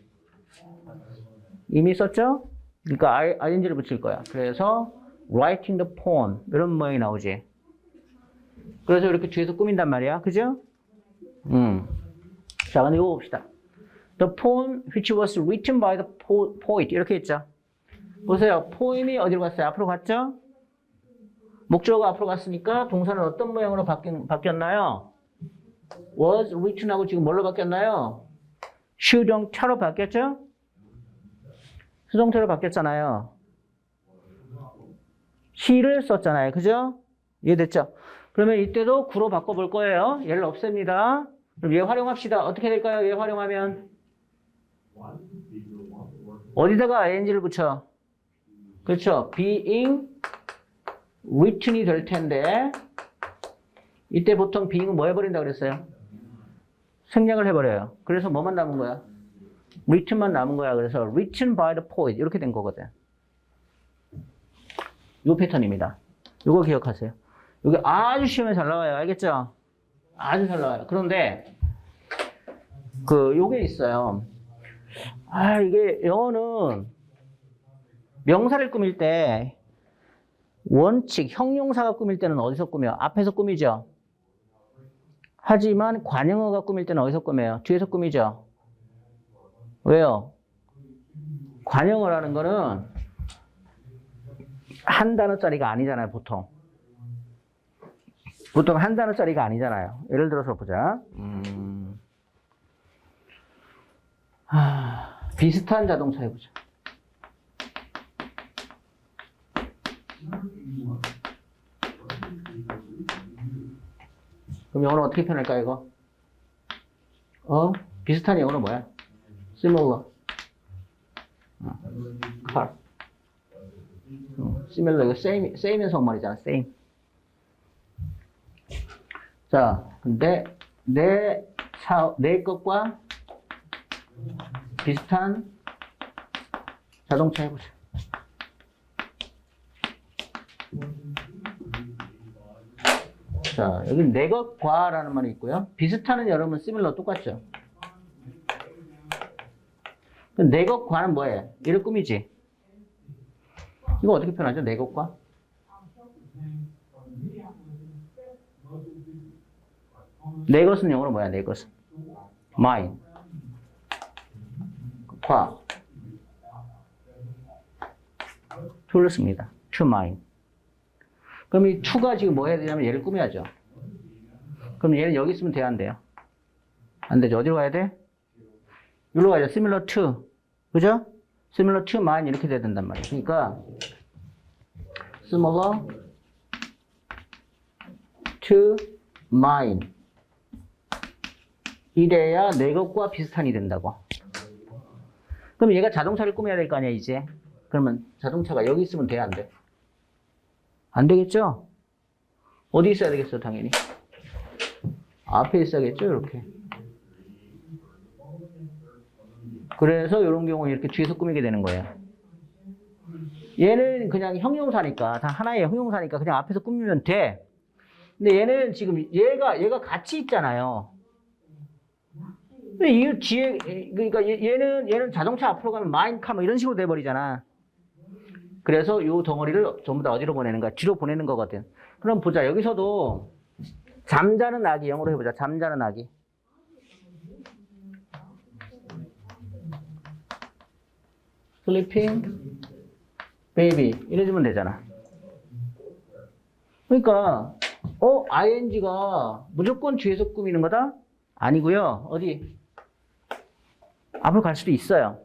이미 썼죠? 그러니까 ing를 붙일 거야. 그래서 writing the poem 이런 모양이 나오지. 그래서 이렇게 뒤에서 꾸민단 말이야. 그죠? 자, 근데 이거 봅시다. The poem which was written by the poet 이렇게 했죠. 보세요. poem이 어디로 갔어요? 앞으로 갔죠? 목적어가 앞으로 갔으니까 동사는 어떤 모양으로 바뀌었나요? was written하고 지금 뭘로 바뀌었나요? 수동태로 바뀌었죠? 수동태로 바뀌었잖아요. 시를 썼잖아요. 그죠? 이해됐죠? 그러면 이때도 구로 바꿔볼 거예요. 얘를 없앱니다. 그럼 얘 활용합시다. 어떻게 될까요? 얘 활용하면 어디다가 ing를 붙여? 그렇죠. being written이 될 텐데 이때 보통 being은 뭐 해버린다고 그랬어요? 생략을 해버려요. 그래서 뭐만 남은 거야? written만 남은 거야. 그래서 written by the poet 이렇게 된 거거든. 이 패턴입니다. 이거 기억하세요. 이게 아주 시험에 잘 나와요. 알겠죠? 아주 잘 나와요. 그런데 요게 있어요. 이게 영어는 명사를 꾸밀 때 원칙, 형용사가 꾸밀 때는 어디서 꾸며요? 앞에서 꾸미죠. 하지만 관용어가 꾸밀 때는 어디서 꾸며요? 뒤에서 꾸미죠. 왜요? 관형을 하는 거는 한 단어짜리가 아니잖아요, 보통. 보통 한 단어짜리가 아니잖아요. 예를 들어서 보자. 비슷한 자동차 해보자. 그럼 영어로 어떻게 표현할까, 이거? 비슷한 영어는 뭐야? similar. car. similar, 이거 same의 성말이잖아, same. 자, 근데 내 것과 비슷한 자동차 해보자. 자, 여기 내 것과라는 말이 있고요. 비슷한은 여러분 similar 똑같죠? 내 것과는 뭐예요? 이를 꾸미지? 이거 어떻게 표현하죠? 내 것과? 내 것은 영어로 뭐야? 내 것은 mine. 과 to를 씁니다. to mine. 그럼 이 to가 지금 뭐 해야 되냐면 얘를 꾸며야죠. 그럼 얘는 여기 있으면 돼야 안 돼요? 안 되죠. 어디로 가야 돼? 여기로 가야죠. similar to. 그죠? similar to mine 이렇게 돼야 된단 말이에요. 그러니까 similar to mine. 이래야 내 것과 비슷한이 된다고. 그럼 얘가 자동차를 꾸며야 될 거 아니야, 이제. 그러면 자동차가 여기 있으면 돼, 안 돼? 안 되겠죠? 어디 있어야 되겠어, 당연히? 앞에 있어야겠죠, 이렇게. 그래서 이런 경우는 이렇게 뒤에서 꾸미게 되는 거예요. 얘는 그냥 형용사니까, 다 하나의 형용사니까 그냥 앞에서 꾸미면 돼. 근데 얘는 지금 얘가 같이 있잖아요. 근데 이 뒤에, 그러니까 얘는 자동차 앞으로 가면 mine car 뭐 이런 식으로 돼버리잖아. 그래서 이 덩어리를 전부 다 어디로 보내는 거야? 뒤로 보내는 거거든. 그럼 보자. 여기서도 잠자는 아기 영어로 해보자. 잠자는 아기. sleeping baby 이래주면 되잖아. 그러니까 ing가 무조건 뒤에서 꾸미는 거다? 아니고요. 어디? 앞으로 갈 수도 있어요.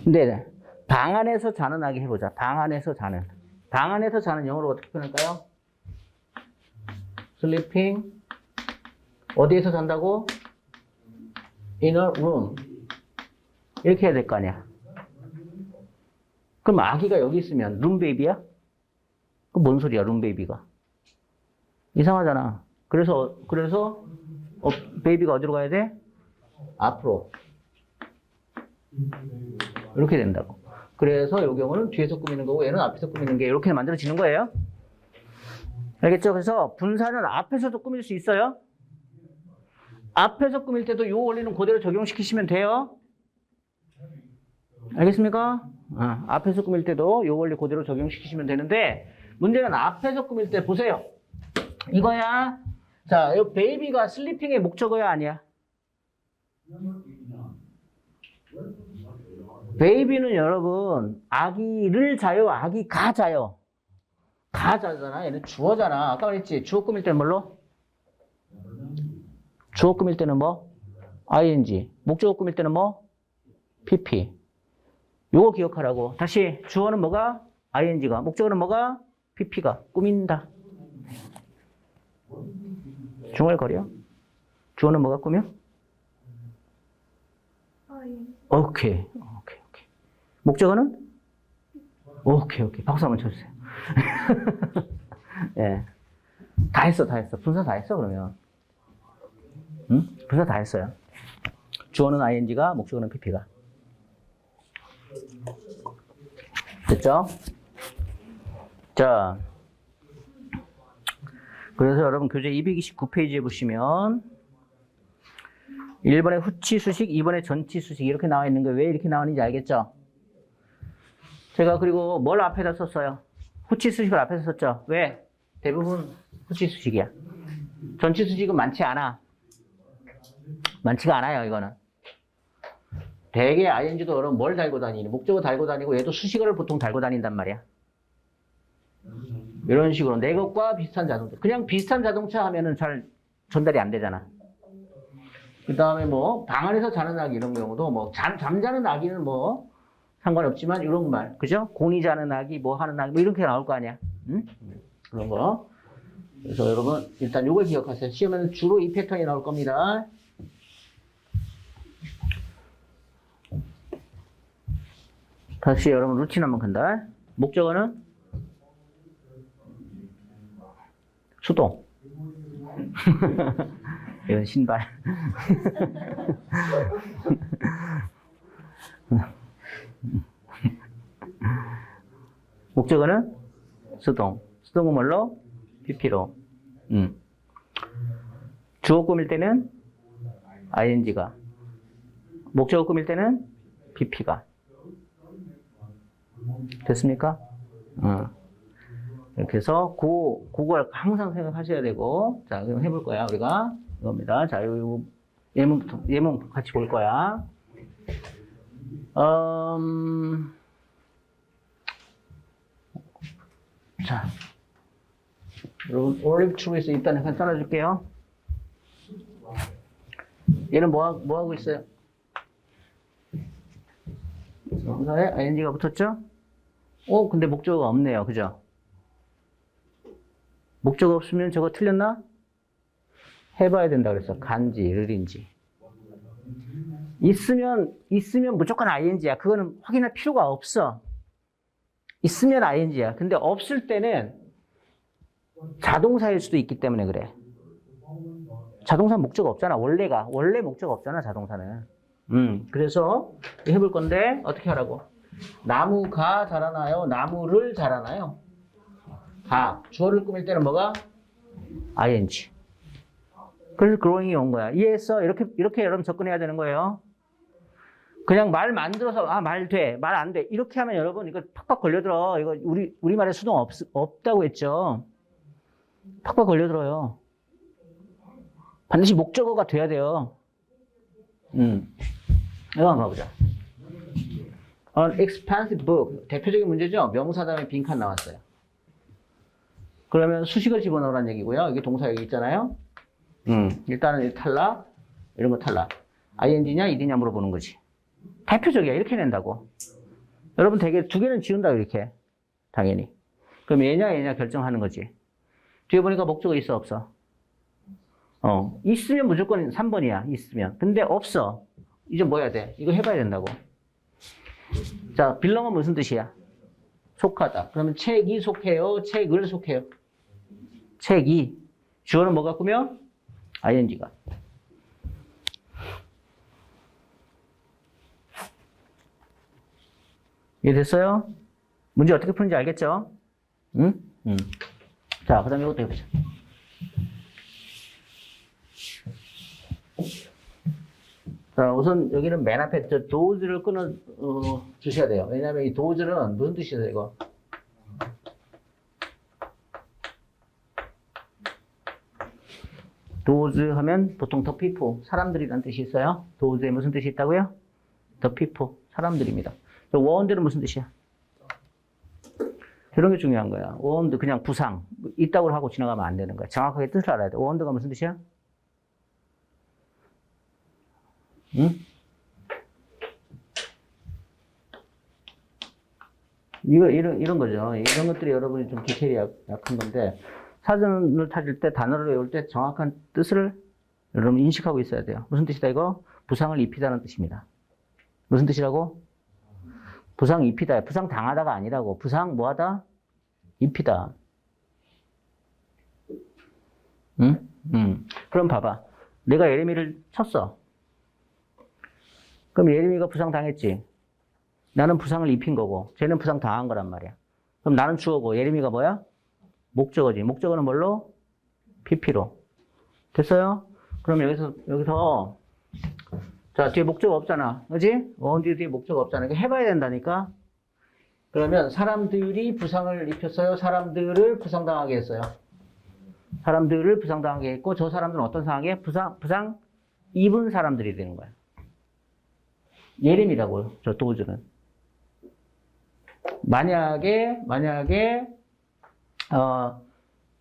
근데 방 안에서 자는 아기 해보자. 방 안에서 자는. 방 안에서 자는 영어로 어떻게 표현할까요? sleeping 어디에서 잔다고? in a room 이렇게 해야 될 거 아니야. 그럼 아기가 여기 있으면 룸베이비야? 그럼 뭔 소리야 룸베이비가? 이상하잖아. 그래서 베이비가 어디로 가야 돼? 앞으로 이렇게 된다고. 그래서 이 경우는 뒤에서 꾸미는 거고 얘는 앞에서 꾸미는 게 이렇게 만들어지는 거예요. 알겠죠? 그래서 분사는 앞에서도 꾸밀 수 있어요. 앞에서 꾸밀 때도 이 원리는 그대로 적용시키시면 돼요. 알겠습니까? 앞에서 꾸밀 때도 이 원리 그대로 적용시키시면 되는데 문제는 앞에서 꾸밀 때 보세요. 이거야. 자, 이 베이비가 슬리핑의 목적어야 아니야? 베이비는 여러분 아기를 자요? 아기가 자요? 가 자잖아. 얘는 주어잖아. 아까 말했지. 주어 꾸밀 때는 뭘로? 주어 꾸밀 때는 뭐? ing. 목적어 꾸밀 때는 뭐? pp. 요거 기억하라고. 다시 주어는 뭐가? ing가. 목적어는 뭐가? pp가. 꾸민다. 중얼거려? 주어는 뭐가 꾸며? 오케이. 목적어는? 오케이. 박수 한번 쳐주세요. 예. 다 했어. 분사 다 했어, 그러면. 응? 분사 다 했어요. 주어는 ing가, 목적어는 pp가. 됐죠? 자. 그래서 여러분 교재 229페이지에 보시면 1번에 후치 수식, 2번에 전치 수식 이렇게 나와 있는 거 왜 이렇게 나오는지 알겠죠? 제가 그리고 뭘 앞에다 썼어요? 후치 수식을 앞에서 썼죠? 왜? 대부분 후치 수식이야. 전치 수식은 많지 않아. 많지가 않아요, 이거는. 대개 ing도 여러분 뭘 달고 다니니? 목적어 달고 다니고 얘도 수식어를 보통 달고 다닌단 말이야. 이런 식으로 내 것과 비슷한 자동차. 그냥 비슷한 자동차 하면은 잘 전달이 안 되잖아. 그 다음에 뭐 방 안에서 자는 아기 이런 경우도 뭐 잠자는 아기는 뭐 상관없지만 이런 말, 그죠? 곤히 자는 아기, 뭐 하는 아기, 뭐 이렇게 나올 거 아니야. 응? 그런 거. 그래서 여러분 일단 이걸 기억하세요. 시험에는 주로 이 패턴이 나올 겁니다. 다시 여러분 루틴 한번 간다. 목적어는 수동. 이건 신발. 목적어는 수동. 수동은 뭘로? PP로. 주어 꾸밀 때는 ing가. 목적어 꾸밀 때는 PP가. 됐습니까? 이렇게 해서 그걸 항상 생각하셔야 되고, 자, 그럼 해볼 거야, 우리가. 이겁니다. 자, 요 예문 같이 볼 거야. 자, 여러분, 올리브 트루에서 일단 약간 따라줄게요. 얘는 뭐 하고 있어요? 동사에 ing가 붙었죠? 근데 목적어가 없네요. 그죠? 목적어 없으면 저거 틀렸나? 해봐야 된다 그랬어. 간지, 를인지. 있으면 무조건 ing야. 그거는 확인할 필요가 없어. 있으면 ing야. 근데 없을 때는 자동사일 수도 있기 때문에 그래. 자동사 목적 없잖아. 원래 목적 없잖아, 자동사는. 그래서 해볼 건데, 어떻게 하라고? 나무가 자라나요? 나무를 자라나요? 주어를 꾸밀 때는 뭐가? ing. 그래서 growing이 온 거야. 이해했어? 이렇게 여러분 접근해야 되는 거예요. 그냥 말 만들어서, 말 돼, 말 안 돼. 이렇게 하면 여러분, 이거 팍팍 걸려들어. 이거 우리말에 수동 없다고 했죠? 팍팍 걸려들어요. 반드시 목적어가 돼야 돼요. 이거 한번 봐보자. An expensive book. 대표적인 문제죠? 명사 다음에 빈칸 나왔어요. 그러면 수식을 집어넣으라는 얘기고요. 이게 동사 여기 있잖아요. 일단은 탈락, 이런 거 탈락. ing냐, id냐 물어보는 거지. 대표적이야. 이렇게 낸다고. 여러분 되게 두 개는 지운다, 이렇게. 당연히. 그럼 얘냐 결정하는 거지. 뒤에 보니까 목적어 있어, 없어? 있으면 무조건 3번이야, 있으면. 근데 없어. 이제 뭐 해야 돼? 이거 해봐야 된다고. 자, belong은 무슨 뜻이야? 속하다. 그러면 책이 속해요? 책을 속해요? 책이. 주어는 뭐가 꾸며? ing가. 이해됐어요? 문제 어떻게 푸는지 알겠죠? 응? 자, 그 다음에 이것도 해보자. 자, 우선 여기는 맨 앞에 저 does를 끊어 주셔야 돼요. 왜냐하면 이 does는 무슨 뜻이에요, 이거? does 하면 보통 the people, 사람들이라는 뜻이 있어요. does에 무슨 뜻이 있다고요? the people, 사람들입니다. won't는 무슨 뜻이야? 이런 게 중요한 거야. won't 그냥 부상, 있다고 하고 지나가면 안 되는 거야. 정확하게 뜻을 알아야 돼. won't가 무슨 뜻이야? 응? 이런 거죠. 이런 것들이 여러분이 좀 디테일이 약한 건데, 사전을 찾을 때, 단어를 외울 때 정확한 뜻을 여러분 인식하고 있어야 돼요. 무슨 뜻이다, 이거? 부상을 입히다는 뜻입니다. 무슨 뜻이라고? 부상 입히다. 부상 당하다가 아니라고. 부상 뭐하다? 입히다. 응? 그럼 봐봐. 내가 예레미를 쳤어. 그럼 예레미가 부상 당했지. 나는 부상을 입힌 거고, 쟤는 부상 당한 거란 말이야. 그럼 나는 주어고, 예레미가 뭐야? 목적어지. 목적어는 뭘로? PP로. 됐어요? 그럼 여기서, 자, 뒤에 목적어 없잖아. 그지? 뒤에 목적어 없잖아. 이거 해봐야 된다니까? 그러면 사람들이 부상을 입혔어요? 사람들을 부상당하게 했어요? 사람들을 부상당하게 했고, 저 사람들은 어떤 상황에? 부상 입은 사람들이 되는 거야. 예림이라고요. 저 도우즈는. 만약에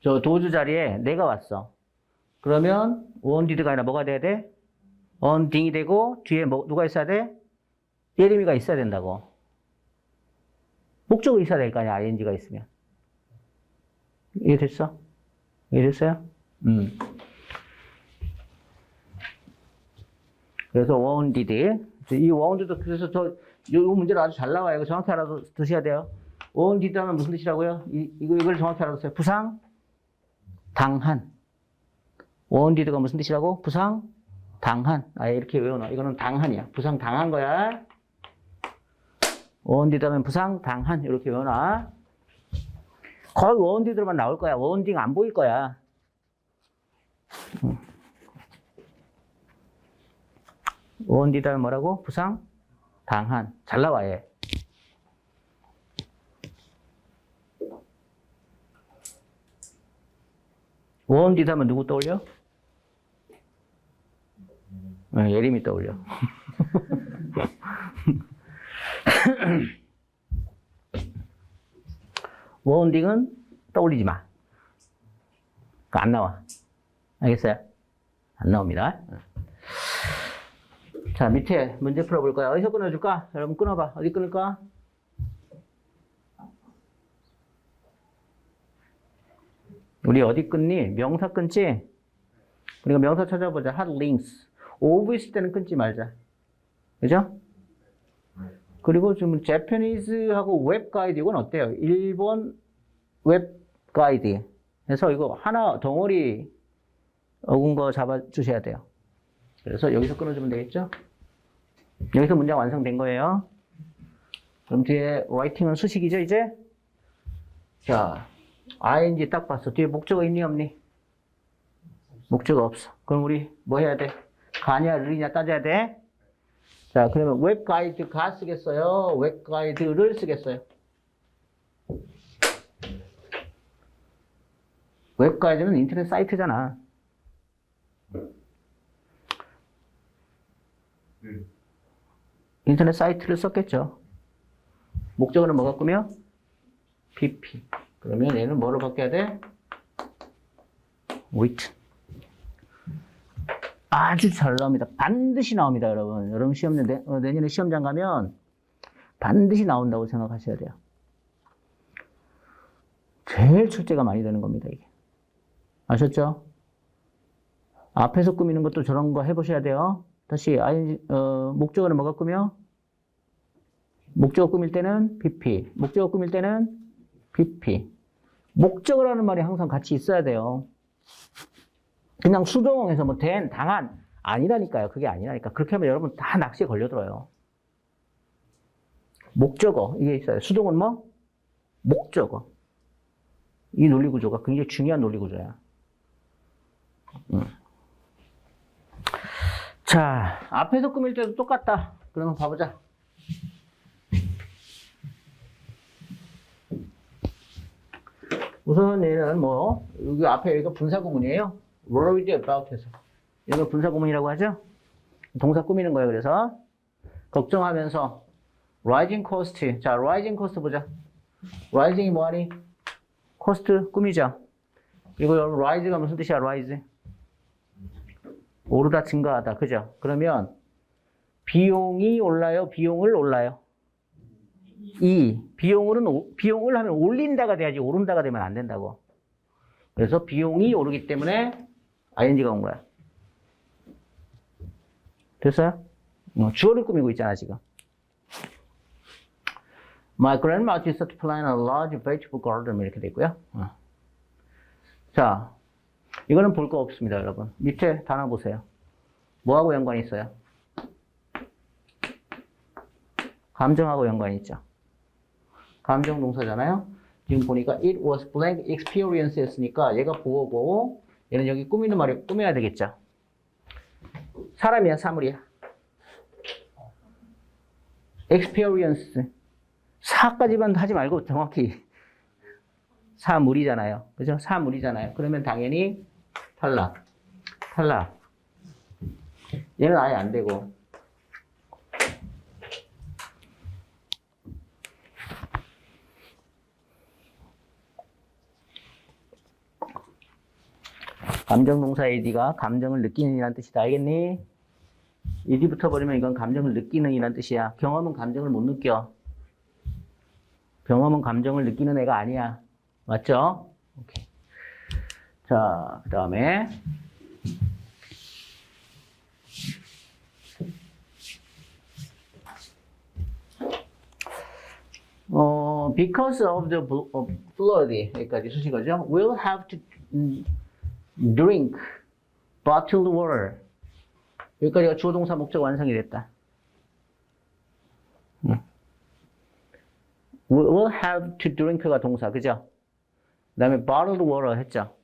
저 도우즈 자리에 내가 왔어. 그러면 원디드가 아니라 뭐가 돼야 돼? 언딩이 되고 뒤에 누가 있어야 돼? 예림이가 있어야 된다고. 목적이 있어야 될 거 아니야, ing가 있으면. 이해됐어? 이해됐어요? 그래서 원디드. 이 원디드, 그래서 이 문제를 아주 잘 나와요. 이거 정확히 알아두셔야 돼요. 원디드 하면 무슨 뜻이라고요? 이걸 정확히 알아두세요. 부상, 당한. 원디드가 무슨 뜻이라고? 부상, 당한. 이렇게 외워놔. 이거는 당한이야. 부상 당한 거야. 원디드 하면 부상, 당한. 이렇게 외워놔. 거의 원디드로만 나올 거야. 원딩 안 보일 거야. 원디드 하면 뭐라고? 부상, 당한. 잘 나와, 얘. 원디드 하면 누구 떠올려? 예림이 떠올려. 원딩은 떠올리지 마. 안 나와. 알겠어요? 안 나옵니다. 자, 밑에 문제 풀어볼 거야. 어디서 끊어줄까? 여러분 끊어봐. 어디 끊을까? 우리 어디 끊니? 명사 끊지? 우리가 명사 찾아보자. hot links. 오브 있을 때는 끊지 말자. 그죠? 그리고 지금 제페니즈하고 웹 가이드 이건 어때요? 일본 웹 가이드. 그래서 이거 하나 덩어리 어군 거 잡아주셔야 돼요. 그래서 여기서 끊어주면 되겠죠? 여기서 문장 완성된 거예요. 그럼 뒤에 라이팅은 수식이죠, 이제? 자, ing 딱 봤어. 뒤에 목적어 있니, 없니? 목적어 없어. 그럼 우리 뭐 해야 돼? 가냐, 르냐 따져야 돼? 자, 그러면 웹 가이드가 쓰겠어요? 웹 가이드를 쓰겠어요? 웹 가이드는 인터넷 사이트잖아. 인터넷 사이트를 썼겠죠. 목적어는 뭐가 꾸며? pp. 그러면 얘는 뭐로 바뀌어야 돼? with. 아주 잘 나옵니다. 반드시 나옵니다, 여러분. 여러분 시험 내년에 시험장 가면 반드시 나온다고 생각하셔야 돼요. 제일 출제가 많이 되는 겁니다, 이게. 아셨죠? 앞에서 꾸미는 것도 저런 거 해보셔야 돼요. 다시 목적어는 뭐가 꾸며? 목적어 꾸밀 때는 pp. 목적어 꾸밀 때는 pp. 목적어라는 말이 항상 같이 있어야 돼요. 그냥 수동에서 뭐 당한 아니라니까요. 그게 아니라니까. 그렇게 하면 여러분 다 낚시에 걸려들어요. 목적어 이게 있어요. 수동은 뭐? 목적어. 이 논리 구조가 굉장히 중요한 논리 구조야. 자, 앞에서 꾸밀 때도 똑같다. 그러면 봐보자. 우선 얘는 뭐 여기 앞에 여기가 분사 구문이에요. worried about 해서 이거 분사 구문이라고 하죠. 동사 꾸미는 거예요. 그래서 걱정하면서 rising cost. 자, rising cost 보자. rising이 뭐하니? cost 꾸미죠. 그리고 rise가 무슨 뜻이야? rise 오르다 증가하다. 그죠? 그러면 비용이 올라요? 비용을 올라요? 비용을 하면 올린다가 돼야지 오른다가 되면 안 된다고. 그래서 비용이 오르기 때문에 ing가 온 거야. 됐어요? 주어를 꾸미고 있잖아, 지금. My grandma used to plant a large vegetable garden 이렇게 돼 있고요. 자, 이거는 볼 거 없습니다, 여러분. 밑에 단어 보세요. 뭐하고 연관이 있어요? 감정하고 연관이 있죠. 감정 동사잖아요. 지금 보니까 it was blank experience 했으니까 얘가 보어고 얘는 여기 꾸미는 말이 꾸며야 되겠죠. 사람이야, 사물이야? experience. 사까지만 하지 말고 정확히 사물이잖아요. 그죠? 사물이잖아요. 그러면 당연히 탈락. 얘는 아예 안 되고. 감정 동사 ed가 감정을 느끼는 이란 뜻이다. 알겠니? ed 붙어버리면 이건 감정을 느끼는 이란 뜻이야. 경험은 감정을 못 느껴. 경험은 감정을 느끼는 애가 아니야. 맞죠? 오케이. 자, 그 다음에 because of the blood 여기까지 쓰신 거죠? Will have to drink bottled water. 여기까지가 주어 동사 목적 완성이 됐다. Will have to drink가 동사, 그죠? 그 다음에 bottled water 했죠?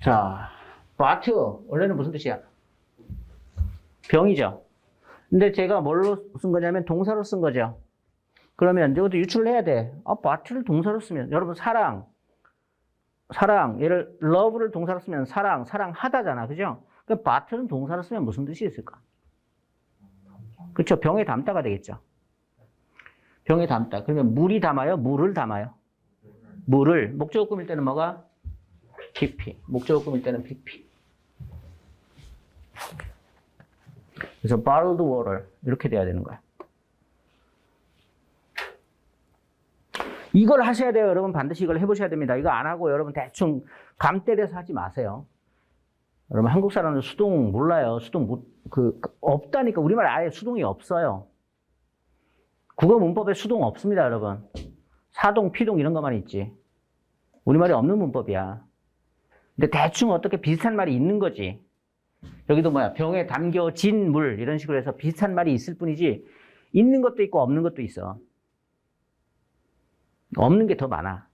자, bottle 원래는 무슨 뜻이야? 병이죠. 근데 제가 뭘로 쓴 거냐면 동사로 쓴 거죠. 그러면 이것도 유출을 해야 돼. bottle를 동사로 쓰면 여러분 사랑 얘를 love를 동사로 쓰면 사랑하다잖아, 그죠? 그 bottle은 동사로 쓰면 무슨 뜻이 있을까? 그렇죠? 병에 담다가 되겠죠. 병에 담다. 그러면 물이 담아요? 물을 담아요? 물을. 목적어 꾸밀 때는 뭐가? PP. 목적어 꾸밀 때는 PP. 그래서 bottled water 이렇게 돼야 되는 거야. 이걸 하셔야 돼요. 여러분 반드시 이걸 해보셔야 됩니다. 이거 안 하고 여러분 대충 감 때려서 하지 마세요. 여러분 한국 사람들 수동 몰라요. 수동 없다니까. 우리말 아예 수동이 없어요. 국어 문법에 수동 없습니다, 여러분. 사동, 피동 이런 것만 있지. 우리말에 없는 문법이야. 근데 대충 어떻게 비슷한 말이 있는 거지. 여기도 뭐야, 병에 담겨진 물 이런 식으로 해서 비슷한 말이 있을 뿐이지 있는 것도 있고 없는 것도 있어. 없는 게 더 많아.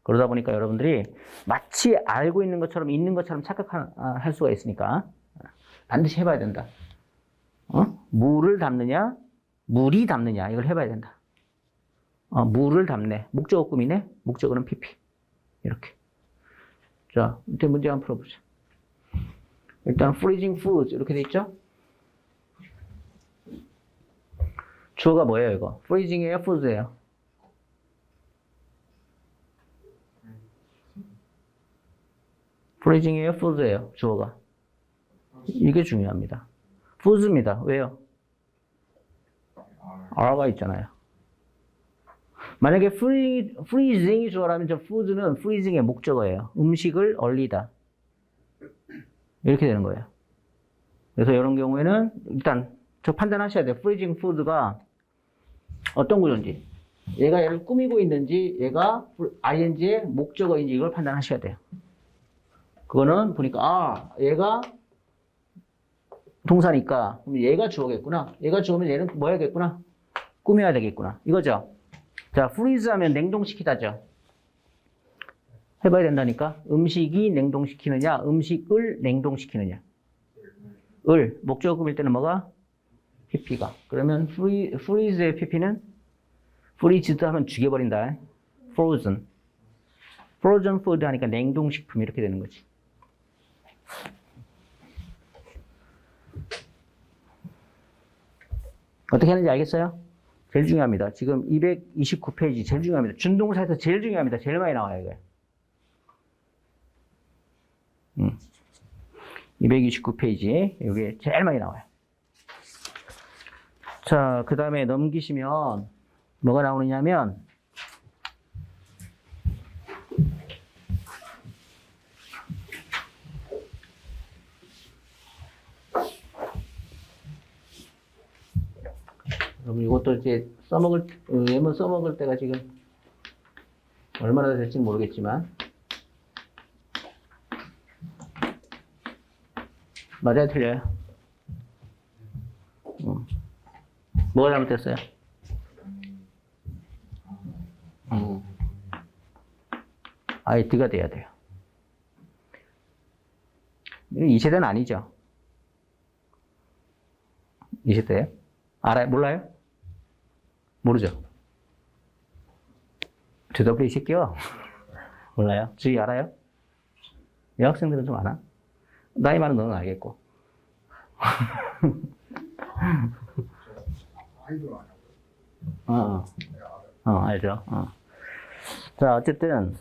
그러다 보니까 여러분들이 마치 알고 있는 것처럼 있는 것처럼 착각할 수가 있으니까 반드시 해봐야 된다. 물을 담느냐 물이 담느냐 이걸 해봐야 된다. 물을 담네. 목적어 꾸미네. 목적어는 PP. 이렇게. 자, 이제 문제 한번 풀어보자. 일단 freezing foods 이렇게 돼 있죠? 주어가 뭐예요, 이거? freezing이에요, foods예요? freezing이에요, foods예요, 주어가? 이게 중요합니다. foods입니다. 왜요? R가 있잖아요. 만약에 freezing이 주어라면 저 foods는 freezing의 목적어예요. 음식을 얼리다. 이렇게 되는 거예요. 그래서 이런 경우에는 일단 저 판단하셔야 돼요. freezing food가 어떤 구조인지. 얘가 얘를 꾸미고 있는지 얘가 ing의 목적어인지 이걸 판단하셔야 돼요. 그거는 보니까 얘가 동사니까 그럼 얘가 주어겠구나. 얘가 주어면 얘는 뭐 해야겠구나? 꾸며야 되겠구나. 이거죠. 자, freeze 하면 냉동시키다죠. 해봐야 된다니까. 음식이 냉동시키느냐, 음식을 냉동시키느냐. 을, 목적어 꾸밀 때는 뭐가? PP가. 그러면 freeze의 PP는 freezed 하면 죽여버린다. frozen. frozen food 하니까 냉동식품 이렇게 되는 거지. 어떻게 하는지 알겠어요? 제일 중요합니다. 지금 229페이지 제일 중요합니다. 준동사에서 제일 중요합니다. 제일 많이 나와요, 이게. 229페이지 여기 제일 많이 나와요. 자, 그 다음에 넘기시면 뭐가 나오느냐면 여러분 이것도 이제 예문 써먹을 때가 지금 얼마나 될지 모르겠지만 맞아요, 틀려요? 뭐가 잘못됐어요? IT가 돼야 돼요. 이 세대는 아니죠? 이 세대예요? 알아요? 몰라요? 모르죠? 대답을 이 새끼요? 몰라요? 주의 알아요? 여학생들은 좀 아나? 나이 많은 너는 알겠고. 아이돌 안 하고. 알죠. 자, 어쨌든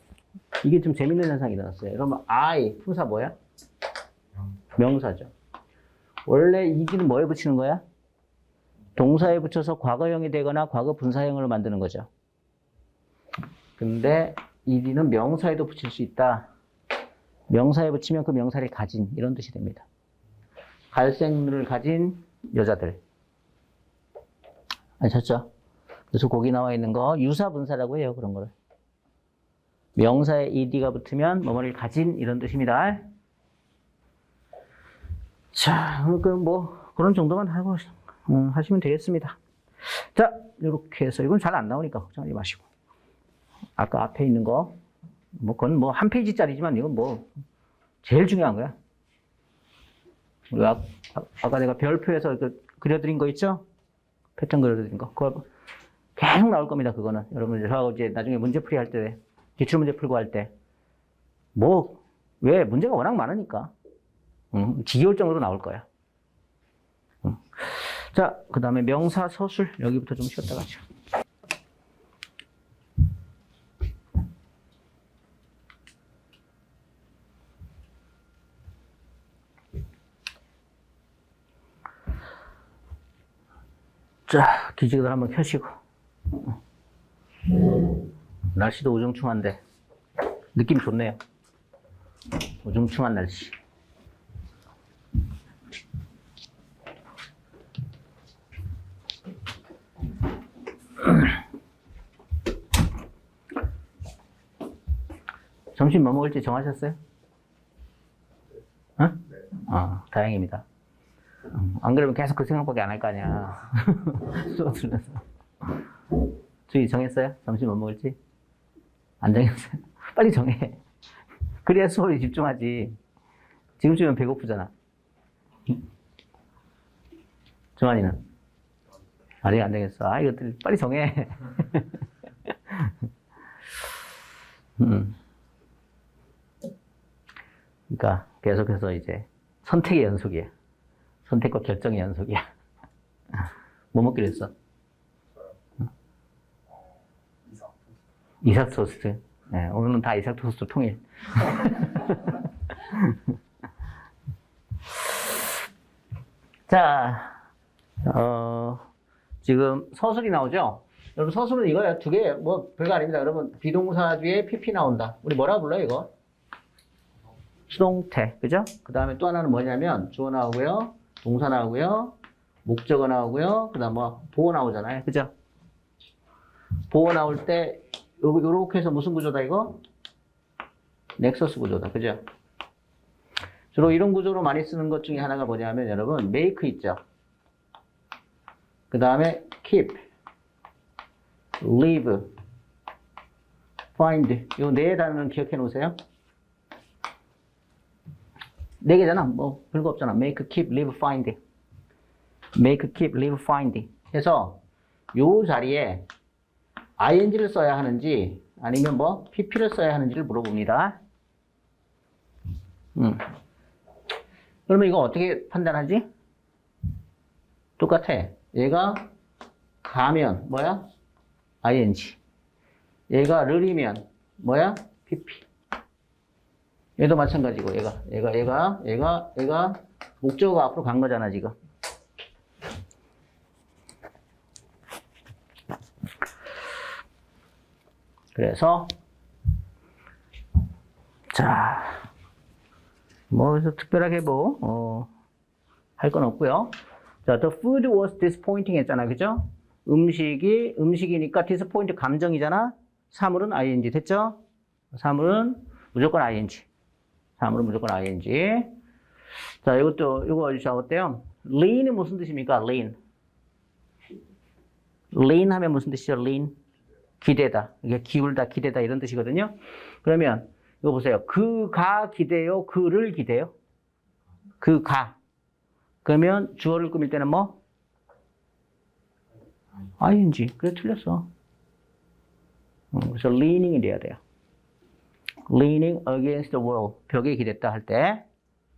이게 좀 재밌는 현상이 일어났어요. 그러면 I, 품사 뭐야? 명사죠. 원래 ed는 뭐에 붙이는 거야? 동사에 붙여서 과거형이 되거나 과거 분사형을 만드는 거죠. 근데 ed는 명사에도 붙일 수 있다. 명사에 붙이면 그 명사를 가진 이런 뜻이 됩니다. 갈색 눈을 가진 여자들. 아셨죠? 그래서 거기 나와 있는 거 유사분사라고 해요. 그런 거를. 명사에 ed가 붙으면 뭐뭐를 가진 이런 뜻입니다. 자, 그럼 뭐 그런 정도만 하고 하시면 되겠습니다. 자, 이렇게 해서 이건 잘 안 나오니까 걱정하지 마시고 아까 앞에 있는 거 뭐 그건 뭐 한 페이지짜리지만 이건 뭐 제일 중요한 거야. 우리가 아까 내가 별표에서 그려드린 거 있죠? 패턴 그려드린 거. 그거 계속 나올 겁니다. 그거는 여러분 저하고 이제 나중에 문제풀이 할 때 기출 문제 풀고 할 때 뭐 왜 문제가 워낙 많으니까 지겨울 정도로 나올 거야. 자, 그 다음에 명사 서술 여기부터 좀 쉬었다 가죠. 자, 기지개들 한번 켜시고. 날씨도 우중충한데 느낌 좋네요. 우중충한 날씨. 점심 뭐 먹을지 정하셨어요? 어? 아, 다행입니다. 안 그러면 계속 그 생각밖에 안 할 거 아니야. 수업 들려서. 주희 정했어요? 점심 뭐 먹을지? 안 정했어요? 빨리 정해. 그래야 수업에 집중하지. 지금쯤이면 배고프잖아. 정한이는? 아직 안 정했어. 아, 이것들 빨리 정해. 그러니까 계속해서 이제 선택의 연속이야. 선택과 결정의 연속이야. 뭐 먹기로 했어? 이삭 토스트. 네, 오늘은 다 이삭 토스트 통일. 자, 지금 서술이 나오죠? 여러분 서술은 이거예요. 두 개, 뭐 별거 아닙니다. 여러분 비동사 뒤에 PP 나온다. 우리 뭐라고 불러요 이거? 수동태, 그죠? 그 다음에 또 하나는 뭐냐면 주어 나오고요. 동사 나오고요. 목적어 나오고요. 그 다음 뭐 보어 나오잖아요. 그죠? 보어 나올 때 요렇게 해서 무슨 구조다 이거? 넥서스 구조다. 그죠? 주로 이런 구조로 많이 쓰는 것 중에 하나가 뭐냐면 여러분 make 있죠? 그 다음에 keep, live, find 요 네 단어는 기억해 놓으세요. 네 개잖아. 뭐 별거 없잖아. make, keep, live, find. make, keep, live, find 해서 요 자리에 ing를 써야 하는지 아니면 뭐 pp를 써야 하는지를 물어봅니다. 그러면 이거 어떻게 판단하지? 똑같아. 얘가 가면 뭐야? ing. 얘가 르리면 뭐야? pp. 얘도 마찬가지고 얘가 목적어가 앞으로 간 거잖아 지금. 그래서 자, 뭐 그래서 특별하게 뭐 할 건 없고요. 자, the food was disappointing 했잖아, 그죠? 음식이니까 disappoint 감정이잖아. 사물은 ing 됐죠? 사물은 무조건 ing. 사물은 무조건 ing. 자, 이거 어때요? lean이 무슨 뜻입니까? lean. lean 하면 무슨 뜻이죠? lean. 기대다. 이게 기울다, 기대다 이런 뜻이거든요. 그러면 이거 보세요. 그가 기대요? 그를 기대요? 그가. 그러면 주어를 꾸밀 때는 뭐? ing. 그래 틀렸어. 그래서 leaning이 돼야 돼요. leaning against the wall. 벽에 기댔다 할 때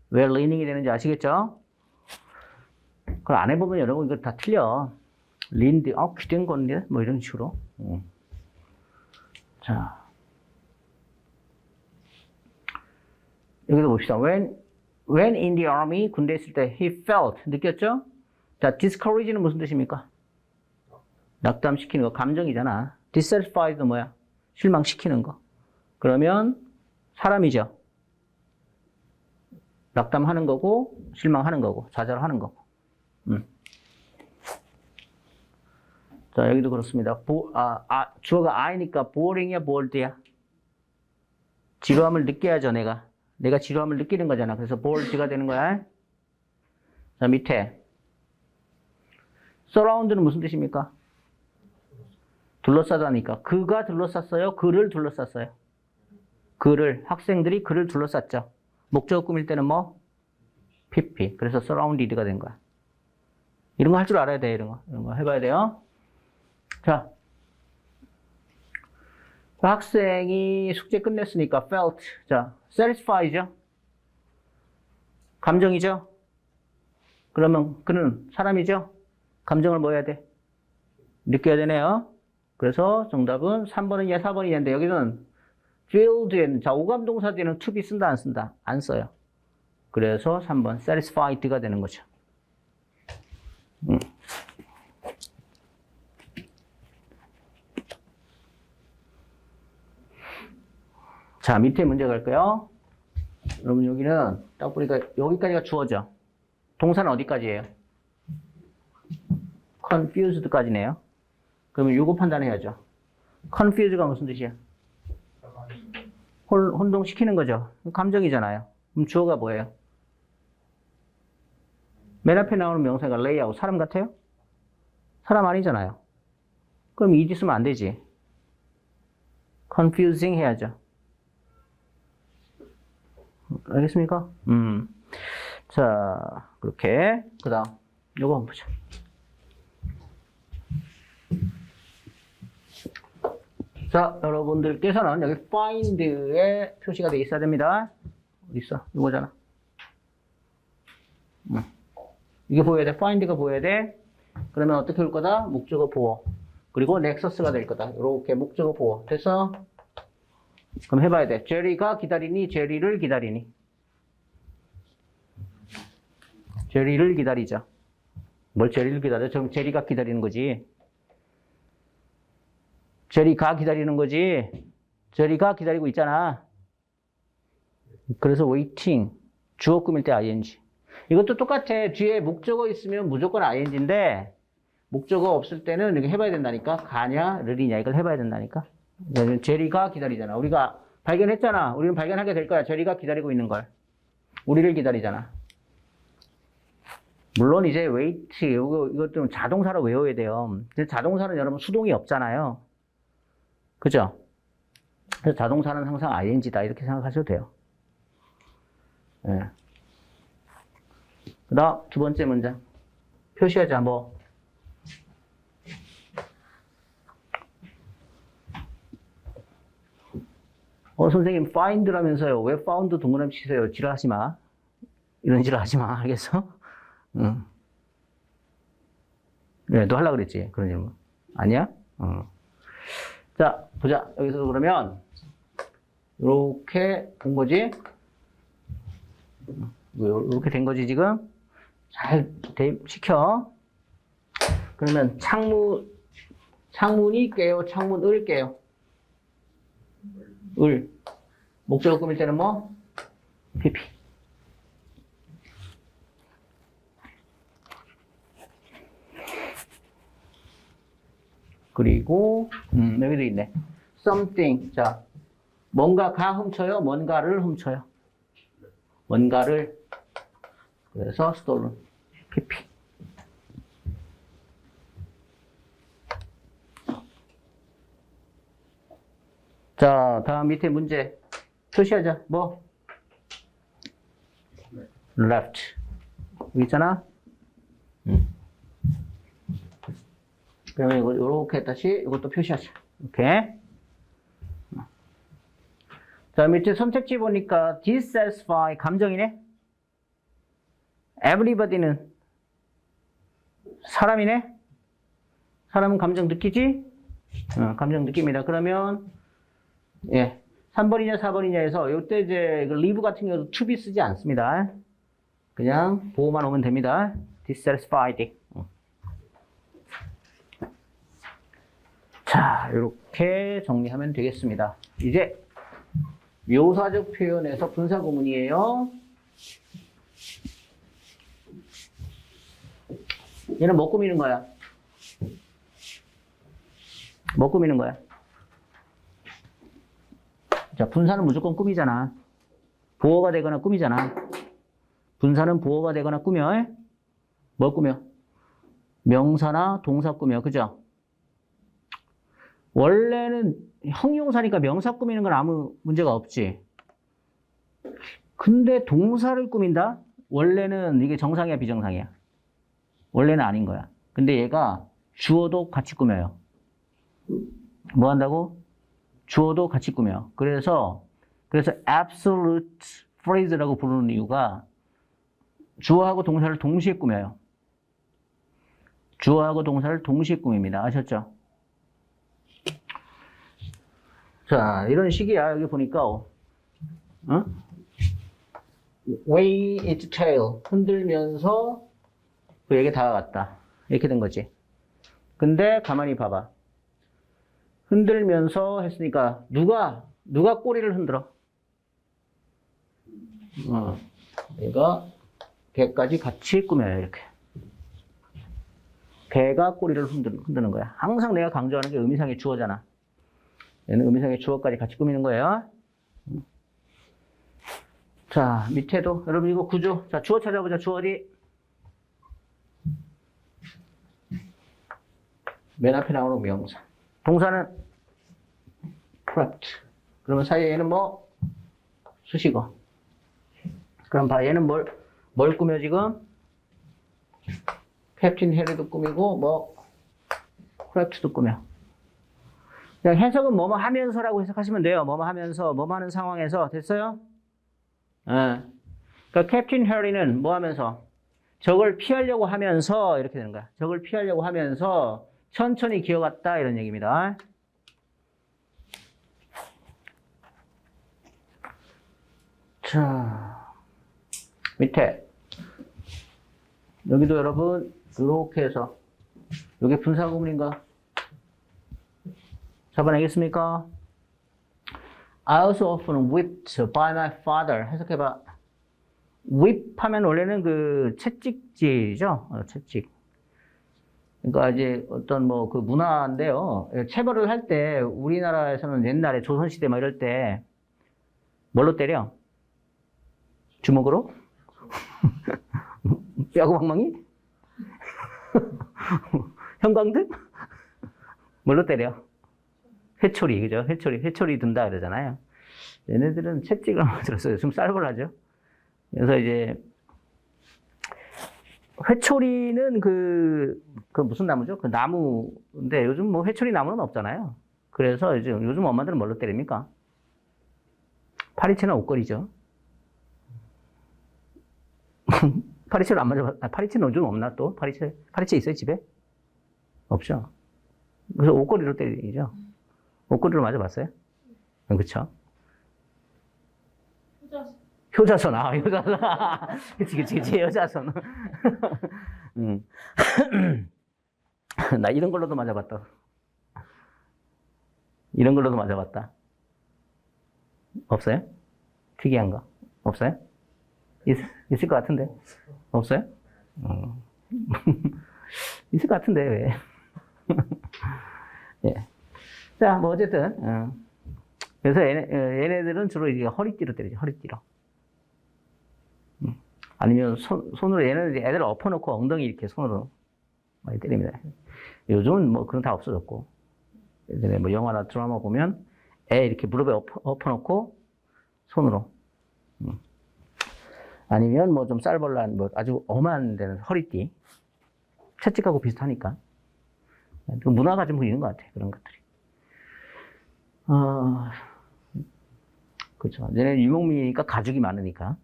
왜 leaning이 되는지 아시겠죠? 그걸 안 해보면 여러분 이거 다 틀려. leaned, 기댄 건데 뭐 이런 식으로. 자, 여기도 봅시다. When in the army, 군대에 있을 때 he felt, 느꼈죠? 자, discourage는 무슨 뜻입니까? 낙담시키는 거, 감정이잖아. dissatisfied도 뭐야? 실망시키는 거. 그러면 사람이죠. 낙담하는 거고, 실망하는 거고, 좌절하는 거고. 자, 여기도 그렇습니다. 주어가 I니까 boring이야, bored야? 지루함을 느껴야죠, 내가. 내가 지루함을 느끼는 거잖아. 그래서 bored가 되는 거야. 자, 밑에. surround는 무슨 뜻입니까? 둘러싸다니까. 그가 둘러쌌어요? 그를 둘러쌌어요? 그를, 학생들이 그를 둘러쌌죠. 목적어 꾸밀 때는 뭐? PP. 그래서 surrounded가 된 거야. 이런 거 할 줄 알아야 돼, 이런 거 해봐야 돼요. 자. 학생이 숙제 끝냈으니까 felt. 자, satisfy죠? 감정이죠? 그러면 그는 사람이죠? 감정을 뭐 해야 돼? 느껴야 되네요. 그래서 정답은 3번은 4번이 되는데 여기는 feel드에는 자, 오감동사 뒤에는 to be 쓴다 안 쓴다? 안 써요. 그래서 3번 satisfied가 되는 거죠. 자, 밑에 문제 갈까요? 여러분, 여기는 딱 보니까 여기까지가 주어죠. 동사는 어디까지예요? confused까지네요. 그러면 요거 판단해야죠. confused가 무슨 뜻이야? 혼동시키는 거죠. 감정이잖아요. 그럼 주어가 뭐예요? 맨 앞에 나오는 명사가 lay하고 사람 같아요? 사람 아니잖아요. 그럼 이 쓰면 안 되지. confusing 해야죠. 알겠습니까? 자, 그렇게. 그 다음, 요거 한번 보자. 자, 여러분들께서는 여기 find에 표시가 되어 있어야 됩니다. 어디 있어? 이거잖아. 이게 보여야 돼. find가 보여야 돼. 그러면 어떻게 올 거다? 목적어 보어. 그리고 넥서스가 될 거다. 이렇게 목적어 보어. 됐어? 그럼 해봐야 돼. 제리가 기다리니? 제리를 기다리니? 제리를 기다리자. 뭘 제리를 기다려? 지금 제리가 기다리는 거지. 제리가 기다리는 거지. 제리가 기다리고 있잖아. 그래서 waiting. 주어 꾸밀 때 ing. 이것도 똑같아. 뒤에 목적어 있으면 무조건 ing인데 목적어 없을 때는 이렇게 해봐야 된다니까. 가냐, 를이냐 이걸 해봐야 된다니까. 제리가 기다리잖아. 우리가 발견했잖아. 우리는 발견하게 될 거야. 제리가 기다리고 있는 걸. 우리를 기다리잖아. 물론 이제 wait, 이거 좀 자동사로 외워야 돼요. 자동사는 여러분 수동이 없잖아요. 그죠? 그래서 자동사는 항상 ing다. 이렇게 생각하셔도 돼요. 네. 그 다음 두 번째 문장. 표시하자, 뭐. 선생님, find라면서요. 왜 found 동그라미 치세요? 지랄하지 마. 이런 지랄하지 마. 알겠어? 응. 네, 너 하려고 그랬지? 그런 질문. 아니야? 자, 보자. 여기서 그러면, 이렇게 된 거지? 이렇게 된 거지, 지금? 잘 대입시켜. 그러면 창문이 깨요? 창문을 깨요? 을. 목적어 꾸밀 때는 뭐? PP. 그리고, 여기도 있네. something. 자, 뭔가가 훔쳐요? 뭔가를 훔쳐요? 뭔가를. 그래서 stolen. PP. 자, 다음 밑에 문제. 표시하자. 뭐? left. 여기 있잖아? 그러면 이거 요렇게 다시 이것도 표시하자. 이렇게. 자, 밑에 선택지 보니까 dissatisfy 감정이네. everybody는 사람이네. 사람은 감정 느끼지? 감정 느낍니다. 그러면 예, 3번이냐 4번이냐에서 이때 이제 live 같은 경우도 to be 쓰지 않습니다. 그냥 보호만 오면 됩니다. dissatisfied. 자, 이렇게 정리하면 되겠습니다. 이제 묘사적 표현에서 분사 구문이에요. 얘는 뭐 꾸미는 거야? 뭐 꾸미는 거야? 자, 분사는 무조건 꾸미잖아. 보어가 되거나 꾸미잖아. 분사는 보어가 되거나 꾸며. 뭐 꾸며? 명사나 동사 꾸며. 그죠? 원래는 형용사니까 명사 꾸미는 건 아무 문제가 없지. 근데 동사를 꾸민다? 원래는 이게 정상이야, 비정상이야? 원래는 아닌 거야. 근데 얘가 주어도 같이 꾸며요. 뭐 한다고? 주어도 같이 꾸며요. 그래서 absolute phrase라고 부르는 이유가 주어하고 동사를 동시에 꾸며요. 주어하고 동사를 동시에 꾸밉니다. 아셨죠? 자, 이런 식이야. 여기 보니까, wag its tail. 흔들면서 그에게 다가갔다. 이렇게 된 거지. 근데 가만히 봐봐. 흔들면서 했으니까 누가 꼬리를 흔들어? 얘가 개까지 같이 꾸며요. 이렇게. 개가 꼬리를 흔드는 거야. 항상 내가 강조하는 게 의미상의 주어잖아. 얘는 의미상의 주어까지 같이 꾸미는 거예요. 자, 밑에도 여러분 이거 구조. 자, 주어 찾아보자. 주어 어디? 맨 앞에 나오는 명사. 동사는 prepped. 그러면 사이에 얘는 뭐? 수식어. 그럼 봐. 얘는 뭘 꾸며 지금? 캡틴 해리도 꾸미고 뭐 prepped도 꾸며. 그냥 해석은 뭐뭐 하면서라고 해석하시면 돼요. 뭐뭐 하면서, 뭐뭐 하는 상황에서. 됐어요? 예. 그러니까 캡틴 해리는 뭐 하면서? 적을 피하려고 하면서 이렇게 되는 거야. 적을 피하려고 하면서 천천히 기어갔다 이런 얘기입니다. 자, 밑에 여기도 여러분 이렇게 해서 이게 분사구문인가? 잡아내겠습니까? I was often whipped by my father. 해석해봐. whip 하면 원래는 그 채찍질이죠. 채찍. 그러니까 이제 어떤 뭐 그 문화인데요. 체벌을 할 때 우리나라에서는 옛날에 조선시대 뭐 이럴 때 뭘로 때려? 주먹으로? 뼈구멍멍이? 형광등? 뭘로 때려? 회초리, 그죠? 회초리 든다 그러잖아요. 얘네들은 채찍을 만들었어요. 좀 쌀벌하죠? 그래서 이제, 회초리는 그 무슨 나무죠? 그 나무인데 요즘 뭐 회초리 나무는 없잖아요. 그래서 이제 요즘 엄마들은 뭘로 때립니까? 파리채나 옷걸이죠. 파리채를 안 맞아봤, 파리채는 요즘 없나 또? 파리채 있어요, 집에? 없죠. 그래서 옷걸이로 때리죠. 옷걸이로 맞아봤어요? 그쵸? 효자손, 효자손. 그치, 효자손. 나 이런 걸로도 맞아봤다. 이런 걸로도 맞아봤다. 없어요? 특이한 거. 없어요? 있을 것 같은데. 없어요? 있을 것 같은데, 왜? 예. 자, 뭐, 어쨌든. 그래서 얘네들은 주로 이제 허리띠로 때리죠, 허리띠로. 아니면 손으로 얘네들 애들 엎어놓고 엉덩이 이렇게 손으로 많이 때립니다. 요즘은 뭐 그런 다 없어졌고. 예전에 뭐 영화나 드라마 보면 애 이렇게 무릎에 엎어놓고 손으로. 아니면 뭐 좀 쌀벌난 뭐 아주 엄한 데는 허리띠. 채찍하고 비슷하니까. 그 문화가 좀 있는 것 같아요. 그런 것들이. 그렇죠. 얘네 유목민이니까 가죽이 많으니까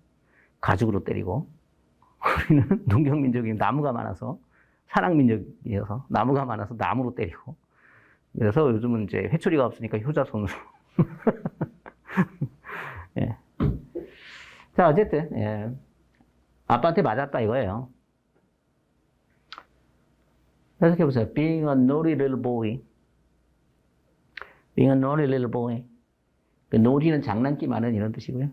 가죽으로 때리고 우리는 농경민족이 나무가 많아서 산악민족이어서 나무가 많아서 나무로 때리고 그래서 요즘은 이제 회초리가 없으니까 효자손으로 예. 자, 어쨌든, 예. 아빠한테 맞았다 이거예요. 해석해보세요. Being a naughty little boy. Being a naughty little boy. 그 naughty는 장난기 많은 이런 뜻이고요.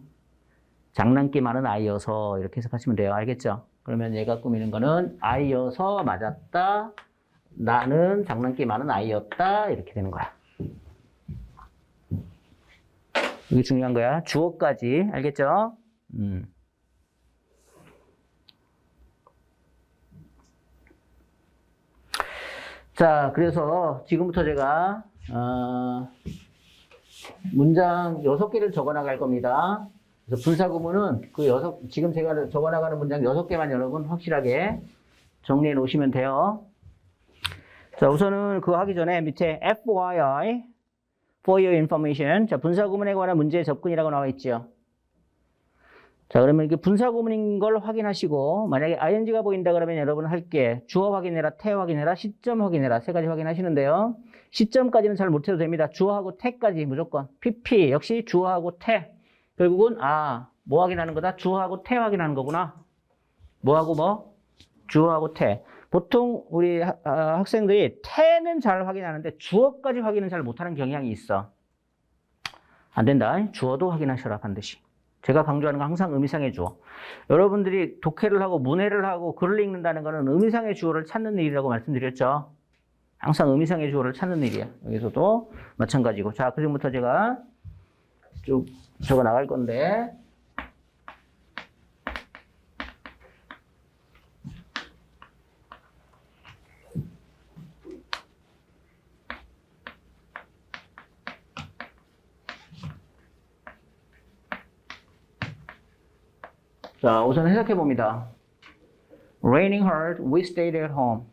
장난기 많은 아이여서 이렇게 해석하시면 돼요. 알겠죠? 그러면 얘가 꾸미는 거는 아이여서 맞았다. 나는 장난기 많은 아이였다. 이렇게 되는 거야. 이게 중요한 거야. 주어까지. 알겠죠? 자, 그래서 지금부터 제가 문장 6개를 적어 나갈 겁니다. 그래서 분사구문은 지금 제가 적어 나가는 문장 6개만 여러분 확실하게 정리해 놓으시면 돼요. 자, 우선은 그거 하기 전에 밑에 FYI, for your information. 자, 분사구문에 관한 문제의 접근이라고 나와 있죠. 자, 그러면 이게 분사구문인 걸 확인하시고, 만약에 ing가 보인다 그러면 여러분 할게. 주어 확인해라, 태 확인해라, 시점 확인해라. 3가지 확인하시는데요. 시점까지는 잘 못해도 됩니다. 주어하고 태까지 무조건. PP, 역시 주어하고 태. 결국은, 뭐 확인하는 거다? 주어하고 태 확인하는 거구나. 뭐하고 뭐? 주어하고 태. 보통 우리 학생들이 태는 잘 확인하는데 주어까지 확인은 잘 못하는 경향이 있어. 안 된다. 주어도 확인하셔라, 반드시. 제가 강조하는 건 항상 의미상의 주어. 여러분들이 독해를 하고 문해를 하고 글을 읽는다는 것은 의미상의 주어를 찾는 일이라고 말씀드렸죠. 항상 의미상의 주어를 찾는 일이야. 여기서도 마찬가지고. 자, 그 지금부터 제가 쭉 적어 나갈 건데. 자, 우선 해석해 봅니다. Raining hard, we stayed at home.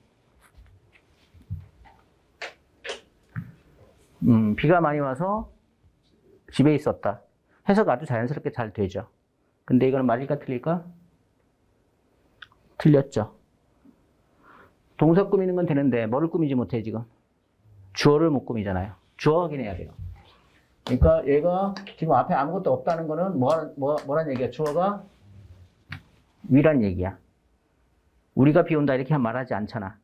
비가 많이 와서 집에 있었다. 해석 아주 자연스럽게 잘 되죠. 근데 이거는 맞을까 틀릴까? 틀렸죠. 동사 꾸미는 건 되는데 뭐를 꾸미지 못해 지금? 주어를 못 꾸미잖아요. 주어 확인해야 돼요. 그러니까 얘가 지금 앞에 아무것도 없다는 거는 뭐란 얘기야? 주어가 위란 얘기야. 우리가 비 온다 이렇게 말하지 않잖아.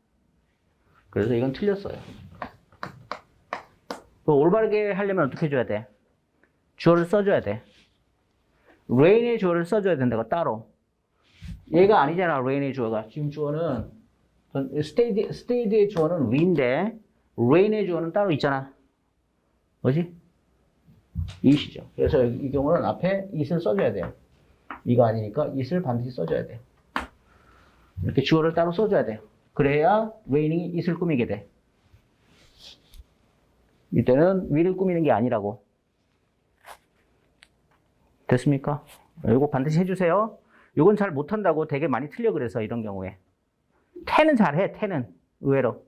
그래서 이건 틀렸어요. 올바르게 하려면 어떻게 해줘야 돼? 주어를 써줘야 돼. rain의 주어를 써줘야 된다고 따로. 얘가 아니잖아, rain의 주어가. 지금 주어는 stayed의 주어는 we인데 rain의 주어는 따로 있잖아. 뭐지? it이죠. 그래서 이 경우는 앞에 it을 써줘야 돼요. 이거 아니니까 it을 반드시 써줘야 돼. 이렇게 주어를 따로 써줘야 돼요. 그래야 raining이 it을 꾸미게 돼. 이때는 we를 꾸미는 게 아니라고. 됐습니까? 이거 반드시 해주세요. 이건 잘 못한다고 되게 많이 틀려 그래서 이런 경우에. 태는 잘해, 태는. 의외로.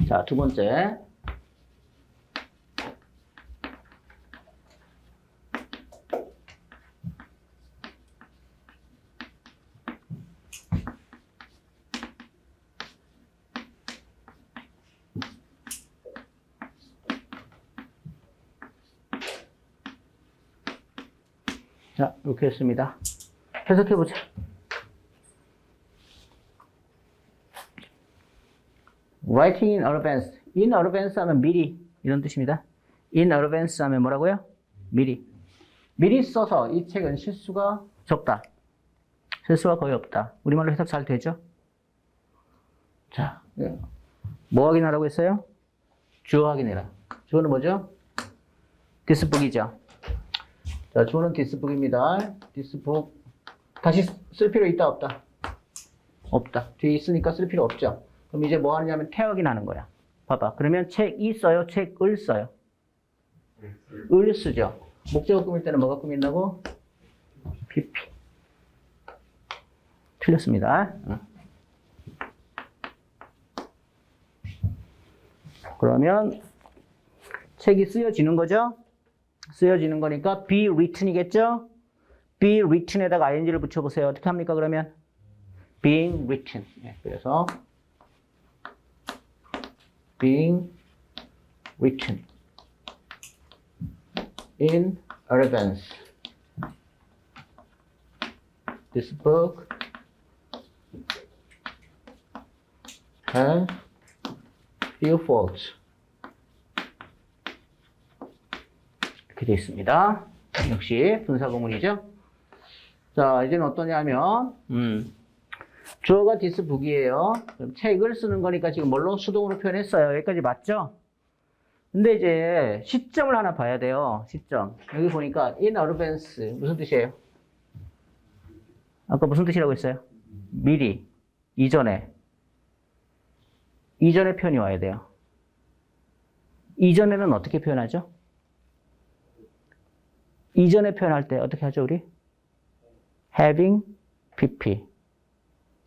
자, 두 번째. 자, 이렇게 했습니다. 해석해보자. Writing in advance. In advance 하면 미리 이런 뜻입니다. In advance 하면 뭐라고요? 미리. 미리 써서 이 책은 실수가 적다. 실수가 거의 없다. 우리말로 해석 잘 되죠? 자, 뭐 확인하라고 했어요? 주어 확인해라. 주어는 뭐죠? This book이죠. 자, 주어는 this book입니다. This book. 다시 쓸 필요 있다, 없다? 없다. 뒤에 있으니까 쓸 필요 없죠. 그럼 이제 뭐 하느냐면 태 확인하는 거야. 봐봐. 그러면 책이 써요? 책을 써요? 을 쓰죠. 목적어 꾸밀 때는 뭐가 꾸민다고? PP. 틀렸습니다. 그러면 책이 쓰여지는 거죠? 쓰여지는 거니까 be written이겠죠? be written에다가 ing를 붙여보세요. 어떻게 합니까, 그러면? being written. 네, 그래서 being written in advance. This book has few faults. 이렇게 되어 있습니다. 역시 분사구문이죠. 자, 이제는 어떠냐면, 주어가 this book이에요. 그럼 책을 쓰는 거니까 지금 뭘로? 수동으로 표현했어요. 여기까지 맞죠? 근데 이제 시점을 하나 봐야 돼요. 시점. 여기 보니까 in advance 무슨 뜻이에요? 아까 무슨 뜻이라고 했어요? 미리, 이전에. 이전에 표현이 와야 돼요. 이전에는 어떻게 표현하죠? 이전에 표현할 때 어떻게 하죠, 우리? having pp.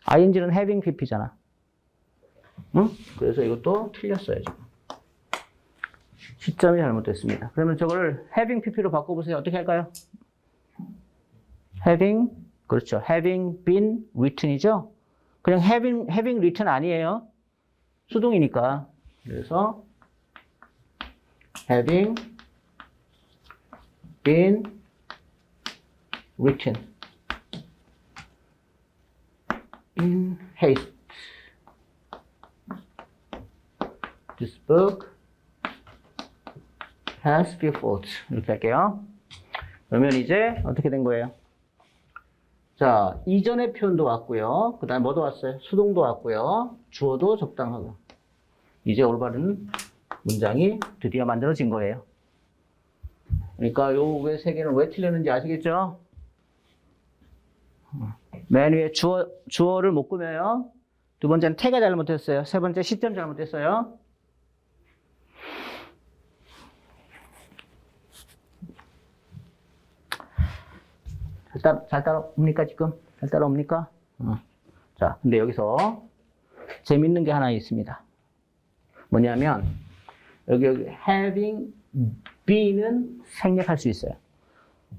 ing는 having pp잖아. 응? 그래서 이것도 틀렸어요, 지금. 시점이 잘못됐습니다. 그러면 저거를 having pp로 바꿔보세요. 어떻게 할까요? having, 그렇죠. having been written이죠? 그냥 having written 아니에요. 수동이니까. 그래서 having been written in haste. This book has few faults. 이렇게 할게요. 그러면 이제 어떻게 된 거예요? 자, 이전의 표현도 왔고요. 그 다음에 뭐도 왔어요? 수동도 왔고요. 주어도 적당하고. 이제 올바른 문장이 드디어 만들어진 거예요. 그러니까 요 왜 세 개는 왜 틀렸는지 아시겠죠? 맨 위에 주어를 못 꾸며요. 두 번째는 태가 잘못했어요. 세 번째 시점 잘못했어요. 잘 따라옵니까, 지금? 잘 따라옵니까? 자, 근데 여기서 재밌는 게 하나 있습니다. 뭐냐면, 여기 having been은 생략할 수 있어요.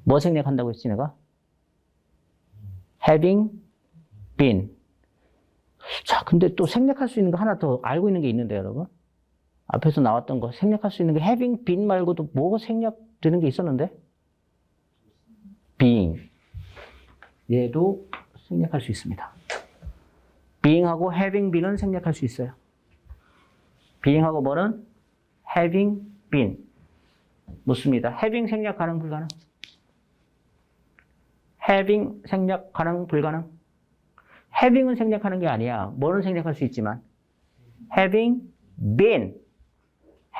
뭐 생략한다고 했지, 내가? having been. 자, 근데 또 생략할 수 있는 거 하나 더 알고 있는 게 있는데, 여러분. 앞에서 나왔던 거 생략할 수 있는 게 having been 말고도 뭐가 생략되는 게 있었는데? being. 얘도 생략할 수 있습니다. being하고 having been은 생략할 수 있어요. being하고 뭐는? having been. 묻습니다. having 생략 가능, 불가능? having 생략 가능, 불가능? having은 생략하는 게 아니야. 뭐는 생략할 수 있지만 having been.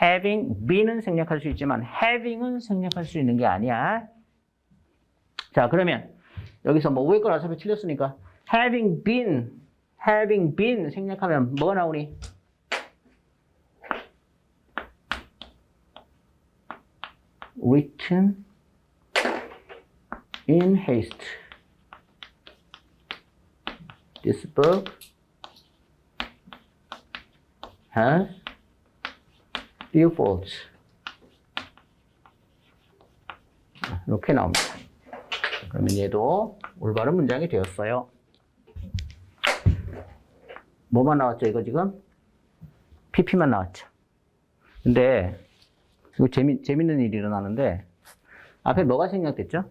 having been은 생략할 수 있지만 having은 생략할 수 있는 게 아니야. 자, 그러면 여기서 뭐 위에 걸 어차피 틀렸으니까 having been 생략하면 뭐가 나오니? written in haste. This book has few faults. 이렇게 나옵니다. 그러면 얘도 올바른 문장이 되었어요. 뭐만 나왔죠, 이거 지금? pp만 나왔죠. 근데 이거 재밌는 일이 일어나는데 앞에 뭐가 생략됐죠?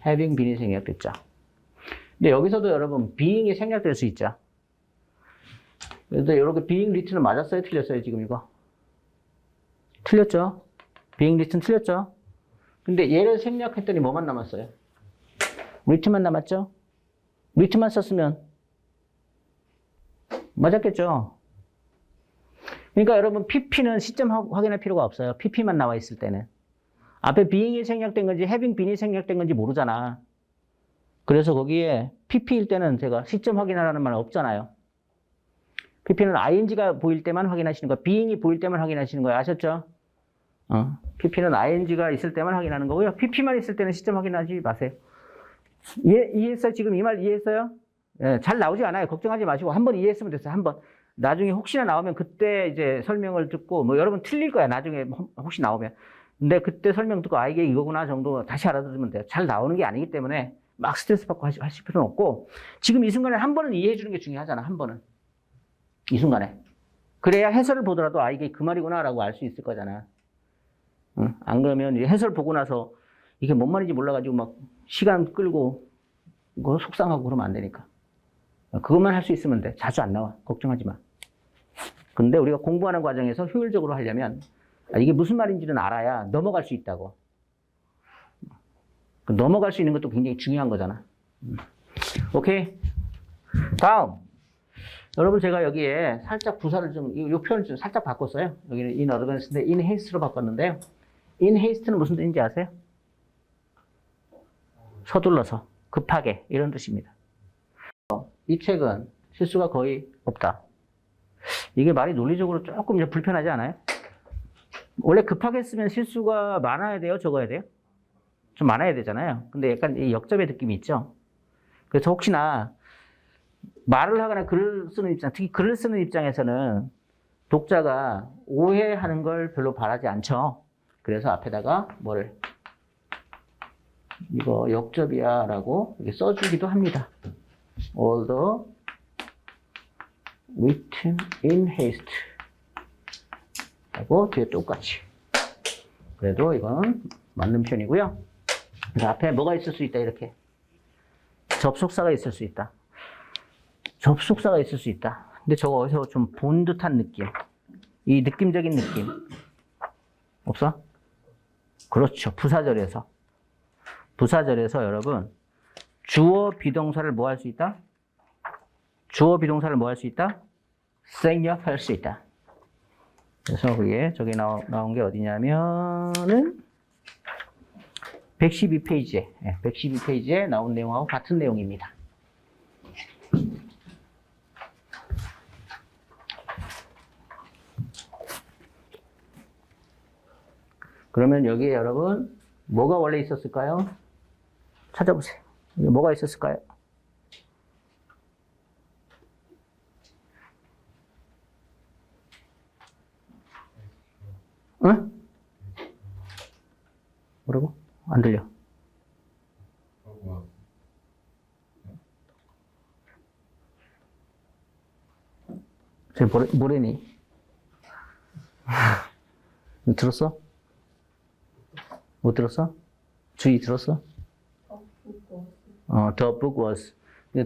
having been이 생략됐죠. 근데 여기서도 여러분 being이 생략될 수 있죠. 그래서 이렇게 being written은 맞았어요, 틀렸어요, 지금 이거? 틀렸죠? being written 틀렸죠? 근데 얘를 생략했더니 뭐만 남았어요? written만 남았죠? written만 썼으면 맞았겠죠? 그러니까 여러분 pp는 시점 확인할 필요가 없어요. pp만 나와 있을 때는. 앞에 being이 생략된 건지 having been이 생략된 건지 모르잖아. 그래서 거기에 pp일 때는 제가 시점 확인하라는 말 없잖아요. pp는 ing가 보일 때만 확인하시는 거예요. being이 보일 때만 확인하시는 거예요. 아셨죠? pp는 ing가 있을 때만 확인하는 거고요. pp만 있을 때는 시점 확인하지 마세요. 이해했어요? 지금 이 말 이해했어요? 예, 잘 나오지 않아요. 걱정하지 마시고 한 번 이해했으면 됐어요. 한 번. 나중에 혹시나 나오면 그때 이제 설명을 듣고 뭐 여러분 틀릴 거야. 나중에 혹시 나오면. 근데 그때 설명 듣고 이게 이거구나 정도 다시 알아들으면 돼요. 잘 나오는 게 아니기 때문에 막 스트레스 받고 하실 필요는 없고 지금 이 순간에 한 번은 이해해 주는 게 중요하잖아. 한 번은. 이 순간에. 그래야 해설을 보더라도 아 이게 그 말이구나라고 알 수 있을 거잖아. 응? 안 그러면 이제 해설 보고 나서 이게 뭔 말인지 몰라가지고 막 시간 끌고 그거 속상하고 그러면 안 되니까. 그것만 할 수 있으면 돼. 자주 안 나와. 걱정하지 마. 근데 우리가 공부하는 과정에서 효율적으로 하려면 이게 무슨 말인지는 알아야 넘어갈 수 있다고. 넘어갈 수 있는 것도 굉장히 중요한 거잖아. 오케이. 다음. 여러분 제가 여기에 살짝 부사를 좀, 이 표현을 좀 살짝 바꿨어요. 여기는 in advance인데 in haste로 바꿨는데요. in haste는 무슨 뜻인지 아세요? 서둘러서, 급하게 이런 뜻입니다. 이 책은 실수가 거의 없다. 이게 말이 논리적으로 조금 이제 불편하지 않아요? 원래 급하게 쓰면 실수가 많아야 돼요? 적어야 돼요? 좀 많아야 되잖아요. 근데 약간 이 역접의 느낌이 있죠? 그래서 혹시나 말을 하거나 글을 쓰는 입장, 특히 글을 쓰는 입장에서는 독자가 오해하는 걸 별로 바라지 않죠. 그래서 앞에다가 뭐를 이거 역접이야 라고 이렇게 써주기도 합니다. Although written in haste 하고 뒤에 똑같이. 그래도 이건 맞는 편이고요. 그래서 앞에 뭐가 있을 수 있다 이렇게. 접속사가 있을 수 있다. 접속사가 있을 수 있다. 근데 저거 어디서 좀 본 듯한 느낌. 이 느낌적인 느낌. 없어? 그렇죠. 부사절에서. 부사절에서 여러분 주어 비동사를 뭐 할 수 있다? 주어 비동사를 뭐 할 수 있다? 생략할 수 있다. 그래서 그게 저기 나온 게 어디냐면은 112페이지에 112페이지에 나온 내용하고 같은 내용입니다. 그러면 여기에 여러분 뭐가 원래 있었을까요? 찾아보세요. 여기 뭐가 있었을까요? 응? 뭐라고? 안 들려. 쟤 뭐래니? 들었어? 못 들었어? 주의 들었어? The book was. the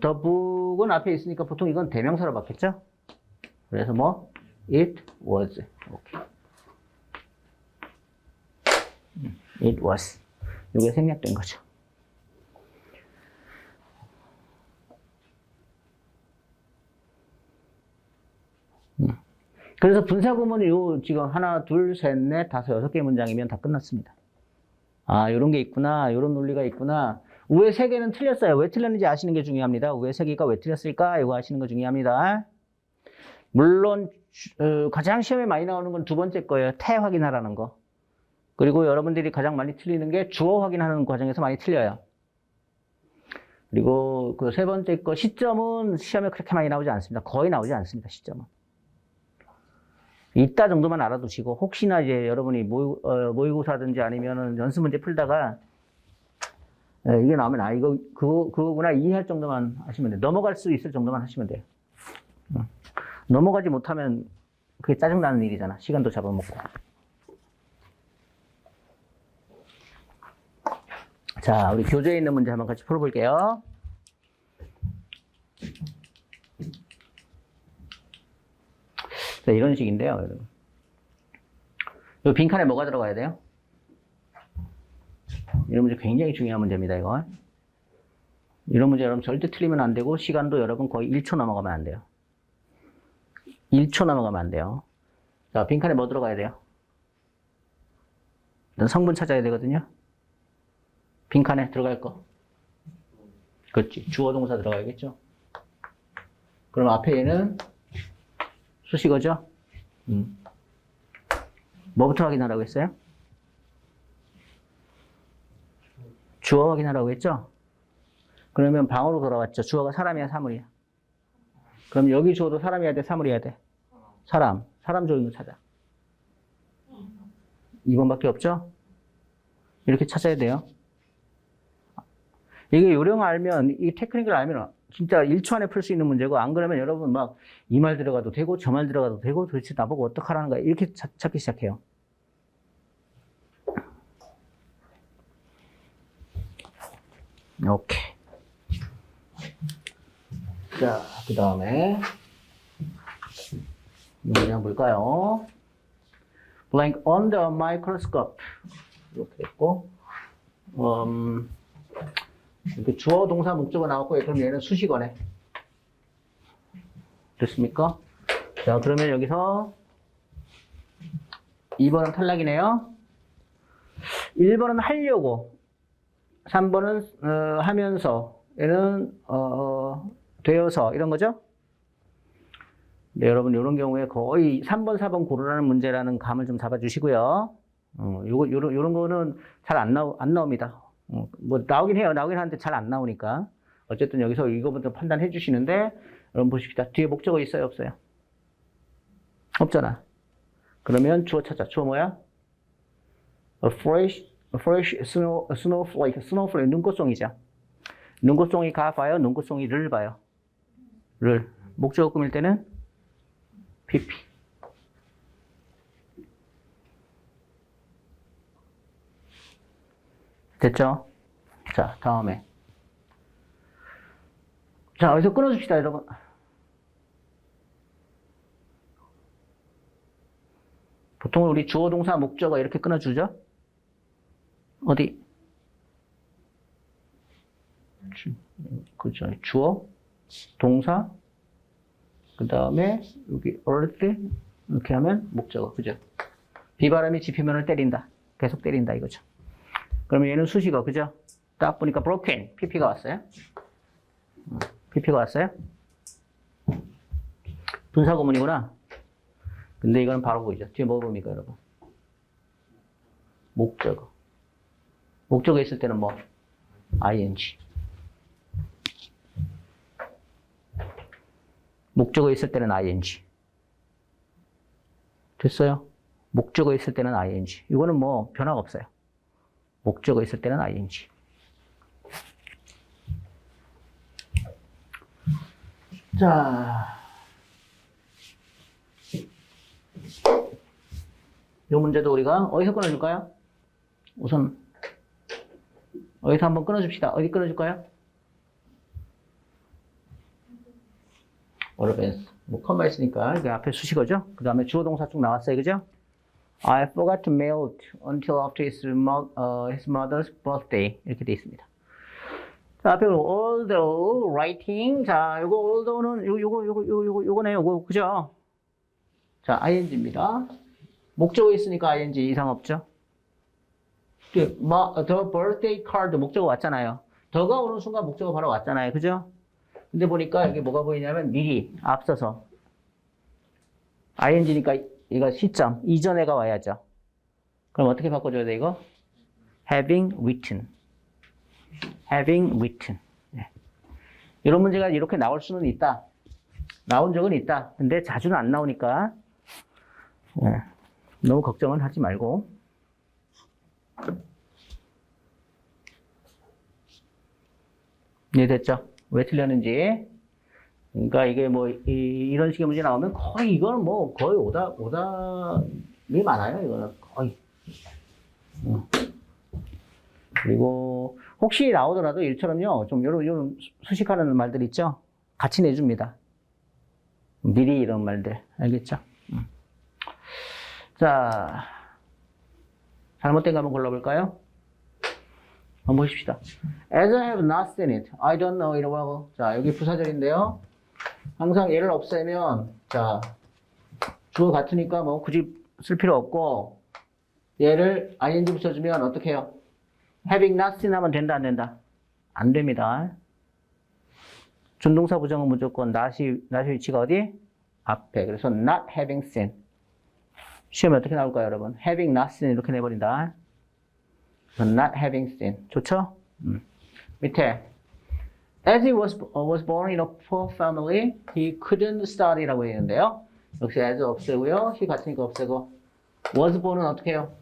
book은 앞에 있으니까 보통 이건 대명사로 받겠죠? 그래서 뭐? It was. 오케이. It was. 이게 생략된 거죠. 그래서 분사구문이 요 지금 하나, 둘, 셋, 넷, 다섯, 여섯 개 문장이면 다 끝났습니다. 아, 요런 게 있구나. 요런 논리가 있구나. 위에 세 개는 틀렸어요. 왜 틀렸는지 아시는 게 중요합니다. 위에 세 개가 왜 틀렸을까? 이거 아시는 거 중요합니다. 물론 가장 시험에 많이 나오는 건 두 번째 거예요. 태 확인하라는 거. 그리고 여러분들이 가장 많이 틀리는 게 주어 확인하는 과정에서 많이 틀려요. 그리고 그 세 번째 거 시점은 시험에 그렇게 많이 나오지 않습니다. 거의 나오지 않습니다. 시점은. 이따 정도만 알아두시고 혹시나 이제 여러분이 모의고사든지 아니면은 연습 문제 풀다가 이게 나오면 아 이거 그거구나 이해할 정도만 하시면 돼요. 넘어갈 수 있을 정도만 하시면 돼요. 넘어가지 못하면 그게 짜증나는 일이잖아. 시간도 잡아먹고. 자, 우리 교재에 있는 문제 한번 같이 풀어볼게요. 자, 이런 식인데요, 여러분. 이 빈칸에 뭐가 들어가야 돼요? 이런 문제 굉장히 중요한 문제입니다, 이거. 이런 문제 여러분 절대 틀리면 안 되고, 시간도 여러분 거의 1초 넘어가면 안 돼요. 1초 넘어가면 안 돼요. 자, 빈칸에 뭐 들어가야 돼요? 일단 성분 찾아야 되거든요. 빈칸에 들어갈 거. 그렇지. 주어 동사 들어가야겠죠. 그럼 앞에 얘는 수식어죠? 뭐부터 확인하라고 했어요? 주어 확인하라고 했죠? 그러면 방어로 돌아왔죠. 주어가 사람이야, 사물이야? 그럼 여기 주어도 사람이어야 돼, 사물이어야 돼? 사람. 사람 조인을 찾아. 2번밖에 없죠? 이렇게 찾아야 돼요. 이게 요령 알면, 이 테크닉을 알면 진짜 1초 안에 풀 수 있는 문제고, 안 그러면 여러분 막 이 말 들어가도 되고, 저 말 들어가도 되고, 도대체 나보고 어떡하라는 거야. 이렇게 찾기 시작해요. 오케이. 자, 그 다음에, 이거 그냥 볼까요? blank under a microscope. 이렇게 됐고, 이렇게 주어, 동사, 목적어 나왔고, 그럼 얘는 수식어네. 됐습니까? 자, 그러면 여기서 2번은 탈락이네요. 1번은 하려고, 3번은 하면서, 얘는 되어서 이런 거죠? 네, 여러분 이런 경우에 거의 3번, 4번 고르라는 문제라는 감을 좀 잡아주시고요. 요런 거는 잘 안 나옵니다. 뭐 나오긴 해요. 나오긴 하는데 잘 안 나오니까. 어쨌든 여기서 이거부터 판단해 주시는데, 여러분 보십시다. 뒤에 목적어 있어요, 없어요? 없잖아. 그러면 주어 찾아. 주어 뭐야? A fresh snowflake. snowflake 눈꽃송이죠. 눈꽃송이가 봐요. 눈꽃송이를 봐요. 를. 목적어 꾸밀 때는 PP. 됐죠? 자, 다음에. 자, 여기서 끊어줍시다, 여러분. 보통 우리 주어, 동사, 목적어 이렇게 끊어주죠? 어디? 그죠. 주어, 동사, 그 다음에 여기 earth 이렇게 하면 목적어. 그죠? 비바람이 지표면을 때린다. 계속 때린다 이거죠. 그러면 얘는 수식어. 그죠? 딱 보니까 broken, pp가 왔어요. pp가 왔어요. 분사구문이구나. 근데 이거는 바로 보이죠. 뒤에 뭐 봅니까, 여러분? 목적어. 목적어 있을 때는 뭐? ing. 목적어 있을 때는 ing. 됐어요? 목적어 있을 때는 ing. 이거는 뭐 변화가 없어요. 목적어 있을 때는 ing. 자, 이 문제도 우리가 어디서 끊어줄까요? 우선 어디서 한번 끊어줍시다. 어디 끊어줄까요? 어르벤스. 뭐 컴마 있으니까 이게 앞에 수식어죠. 그 다음에 주어 동사 쭉 나왔어요, 그죠? I forgot to mail it until after his mother's birthday 이렇게 돼 있습니다. 자, 앞에 although writing. 자, 요거 although는 요거네요. 요거 그죠? 자, ing입니다. 목적어 있으니까 ing 이상 없죠? The birthday card 목적어 왔잖아요. 더가 오는 순간 목적어 바로 왔잖아요. 그죠? 근데 보니까 여기 뭐가 보이냐면 미리, 앞서서. ing니까 이거 시점, 이전에가 와야죠. 그럼 어떻게 바꿔줘야 돼, 이거? having written. having written. 네. 이런 문제가 이렇게 나올 수는 있다. 나온 적은 있다. 근데 자주는 안 나오니까 네. 너무 걱정은 하지 말고. 네, 됐죠? 왜 틀렸는지. 그러니까 이게 뭐 이런 식의 문제 나오면 거의 이거는 뭐 거의 오답이 많아요. 이거는 거의. 그리고 혹시 나오더라도 일처럼요. 좀 요런 수식하는 말들 있죠? 같이 내줍니다. 미리 이런 말들. 알겠죠? 자, 잘못된 거 한번 골라볼까요? 한번 보십시다. As I have not seen it, I don't know it well. 자, 여기 부사절인데요. 항상 얘를 없애면, 자, 주어 같으니까 뭐 굳이 쓸 필요 없고, 얘를 ing 붙여주면 어떻게 해요? Having not seen 하면 된다, 안 된다? 안 됩니다. 준동사 부정은 무조건 not의 위치가 어디? 앞에. 그래서 not having seen. 시험에 어떻게 나올까요, 여러분? having not seen 이렇게 내버린다. not having seen. 좋죠? 밑에 as he was born in a poor family, he couldn't study라고 했는데요. 역시 as 없애고요. he 같으니까 없애고. was born은 어떻게 해요?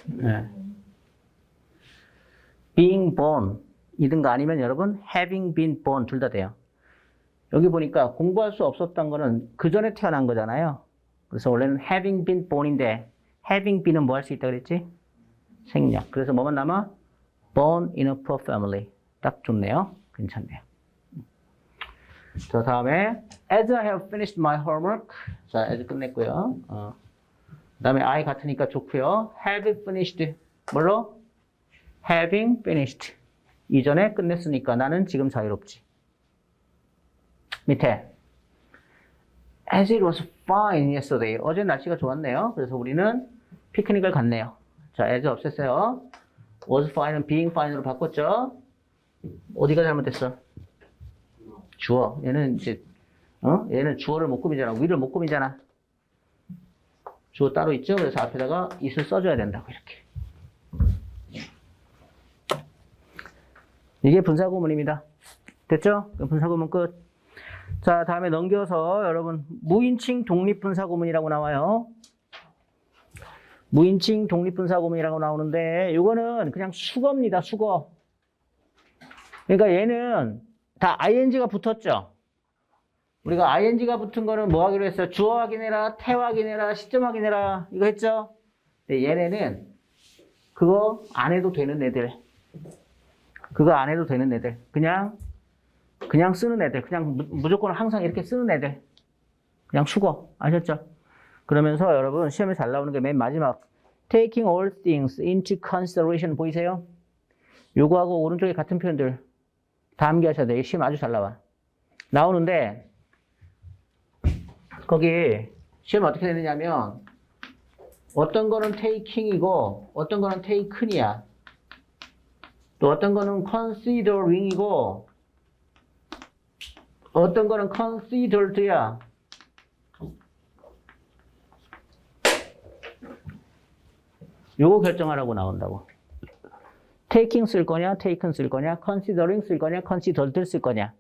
네. being born 이든가 아니면 여러분 having been born 둘 다 돼요. 여기 보니까 공부할 수 없었던 거는 그 전에 태어난 거잖아요. 그래서 원래는 having been born인데 having been은 뭐 할 수 있다 그랬지? 생략. 그래서 뭐만 남아? born in a poor family. 딱 좋네요. 괜찮네요. 자, 다음에 as I have finished my homework. 자, as 끝냈고요. 그다음에 I 같으니까 좋고요. have finished. 뭘로? having finished. 이전에 끝냈으니까 나는 지금 자유롭지. 밑에 as it was fine yesterday. 어제 날씨가 좋았네요. 그래서 우리는 피크닉을 갔네요. 자, as 없앴어요. was fine은 being fine으로 바꿨죠. 어디가 잘못됐어? 주어. 얘는 이제 얘는 주어를 못 꾸미잖아. 위를 못 꾸미잖아. 주어 따로 있죠. 그래서 앞에다가 it을 써줘야 된다고 이렇게. 이게 분사구문입니다. 됐죠? 분사구문 끝. 자, 다음에 넘겨서 여러분 무인칭 독립분사구문이라고 나와요. 무인칭 독립분사구문이라고 나오는데 이거는 그냥 수거입니다. 수거. 그러니까 얘는 다 ing가 붙었죠. 우리가 ing가 붙은 거는 뭐 하기로 했어요? 주어 확인해라, 태 확인해라, 시점 확인해라 이거 했죠. 근데 얘네는 그거 안 해도 되는 애들. 그거 안 해도 되는 애들. 그냥 쓰는 애들. 그냥 무조건 항상 이렇게 쓰는 애들. 그냥 수거. 아셨죠? 그러면서 여러분 시험에 잘 나오는 게 맨 마지막 taking all things into consideration 보이세요? 요거하고 오른쪽에 같은 표현들 다 암기하셔야 돼요. 시험 아주 잘 나오는데 거기 시험 어떻게 되느냐면 어떤 거는 taking이고 어떤 거는 taken이야. 또 어떤 거는 considering이고 어떤 거는 considered야. 요거 결정하라고 나온다고. taking 쓸 거냐, taken 쓸 거냐, considering 쓸 거냐, considered 쓸 거냐.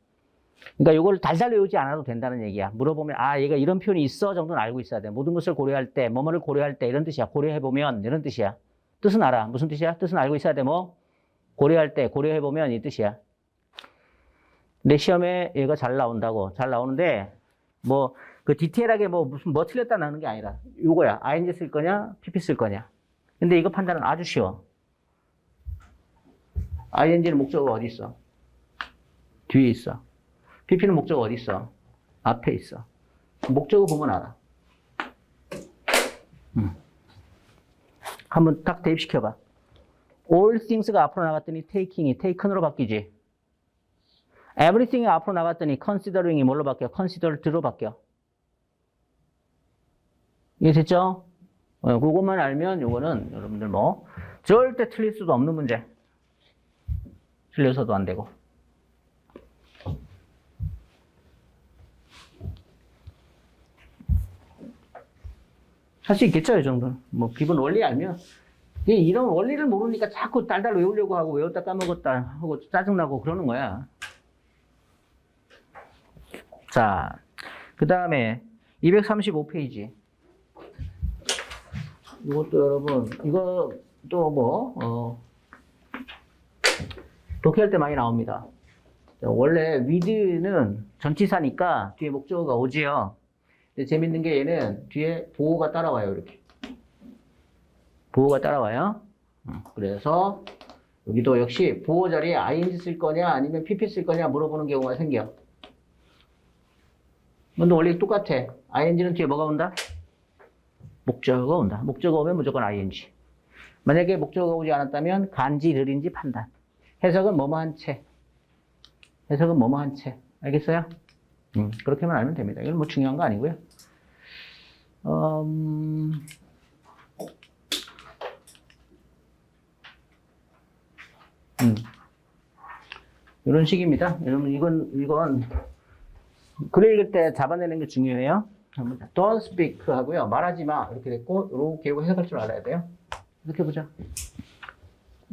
그러니까 요걸 달달 외우지 않아도 된다는 얘기야. 물어보면 아 얘가 이런 표현이 있어 정도는 알고 있어야 돼. 모든 것을 고려할 때, 뭐뭐를 고려할 때 이런 뜻이야. 고려해보면 이런 뜻이야. 뜻은 알아. 무슨 뜻이야? 뜻은 알고 있어야 돼. 뭐? 고려할 때, 고려해보면 이 뜻이야. 내 시험에 얘가 잘 나온다고. 잘 나오는데 뭐 그 디테일하게 뭐 무슨 뭐 틀렸다 나오는 게 아니라 요거야. ing 쓸 거냐, pp 쓸 거냐. 근데 이거 판단은 아주 쉬워. ing는 목적어가 어디 있어? 뒤에 있어. pp는 목적어 어디 있어? 앞에 있어. 목적어 보면 알아. 한번 딱 대입시켜봐. all things가 앞으로 나갔더니 taking이 taken으로 바뀌지. everything이 앞으로 나갔더니 considering이 뭘로 바뀌어? considered로 바뀌어. 이해됐죠? 그것만 알면 요거는 여러분들 뭐 절대 틀릴 수도 없는 문제. 틀려서도 안 되고. 할 수 있겠죠, 이 정도는. 뭐 기본 원리 알면. 이런 원리를 모르니까 자꾸 달달 외우려고 하고 외웠다 까먹었다 하고 짜증나고 그러는 거야. 자, 그 다음에 235페이지. 이것도 여러분, 이것도 뭐, 독해할 때 많이 나옵니다. 원래 with는 전치사니까 뒤에 목적어가 오지요. 근데 재밌는 게 얘는 뒤에 보호가 따라와요, 이렇게. 보호가 따라와요. 그래서 여기도 역시 보호 자리에 ing 쓸 거냐 아니면 pp 쓸 거냐 물어보는 경우가 생겨. 근데 원래 똑같아. ing는 뒤에 뭐가 온다? 목적어가 온다. 목적어 오면 무조건 ing. 만약에 목적어가 오지 않았다면 간지, 르인지 판단. 해석은 뭐뭐한 채. 해석은 뭐뭐한 채. 알겠어요? 그렇게만 알면 됩니다. 이건 뭐 중요한 거 아니고요. 이런 식입니다. 여러분, 이건 글 읽을 때 잡아내는 게 중요해요. Don't speak 하고요. 말하지 마. 이렇게 됐고, 이렇게 해석할 줄 알아야 돼요. 이렇게 보자.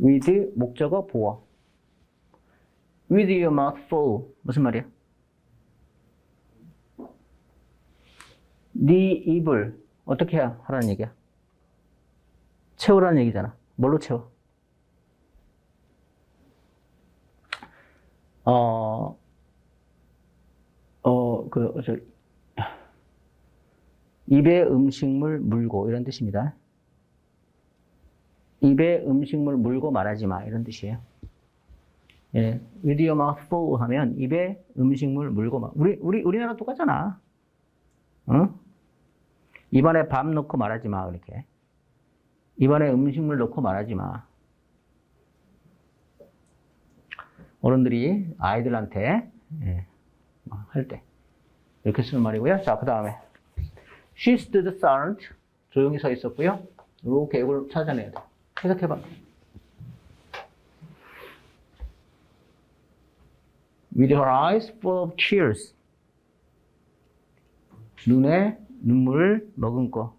with 목적어 보어. with your mouth full. 무슨 말이야? 네 입을 어떻게 하라는 얘기야? 채우라는 얘기잖아. 뭘로 채워? 어, 입에 음식물 물고 이런 뜻입니다. 입에 음식물 물고 말하지 마 이런 뜻이에요. 예, with your mouth full 하면 입에 음식물 물고 말. 우리나라 똑같잖아. 응? 입안에 밥 넣고 말하지 마 이렇게. 입안에 음식물 넣고 말하지 마. 어른들이 아이들한테 할 때 이렇게 쓰는 말이고요. 자, 그 다음에 she stood silent. 조용히 서 있었고요. 이렇게 이걸 찾아내야 돼. 해석해봐. With her eyes full of tears. 눈에 눈물 머금고.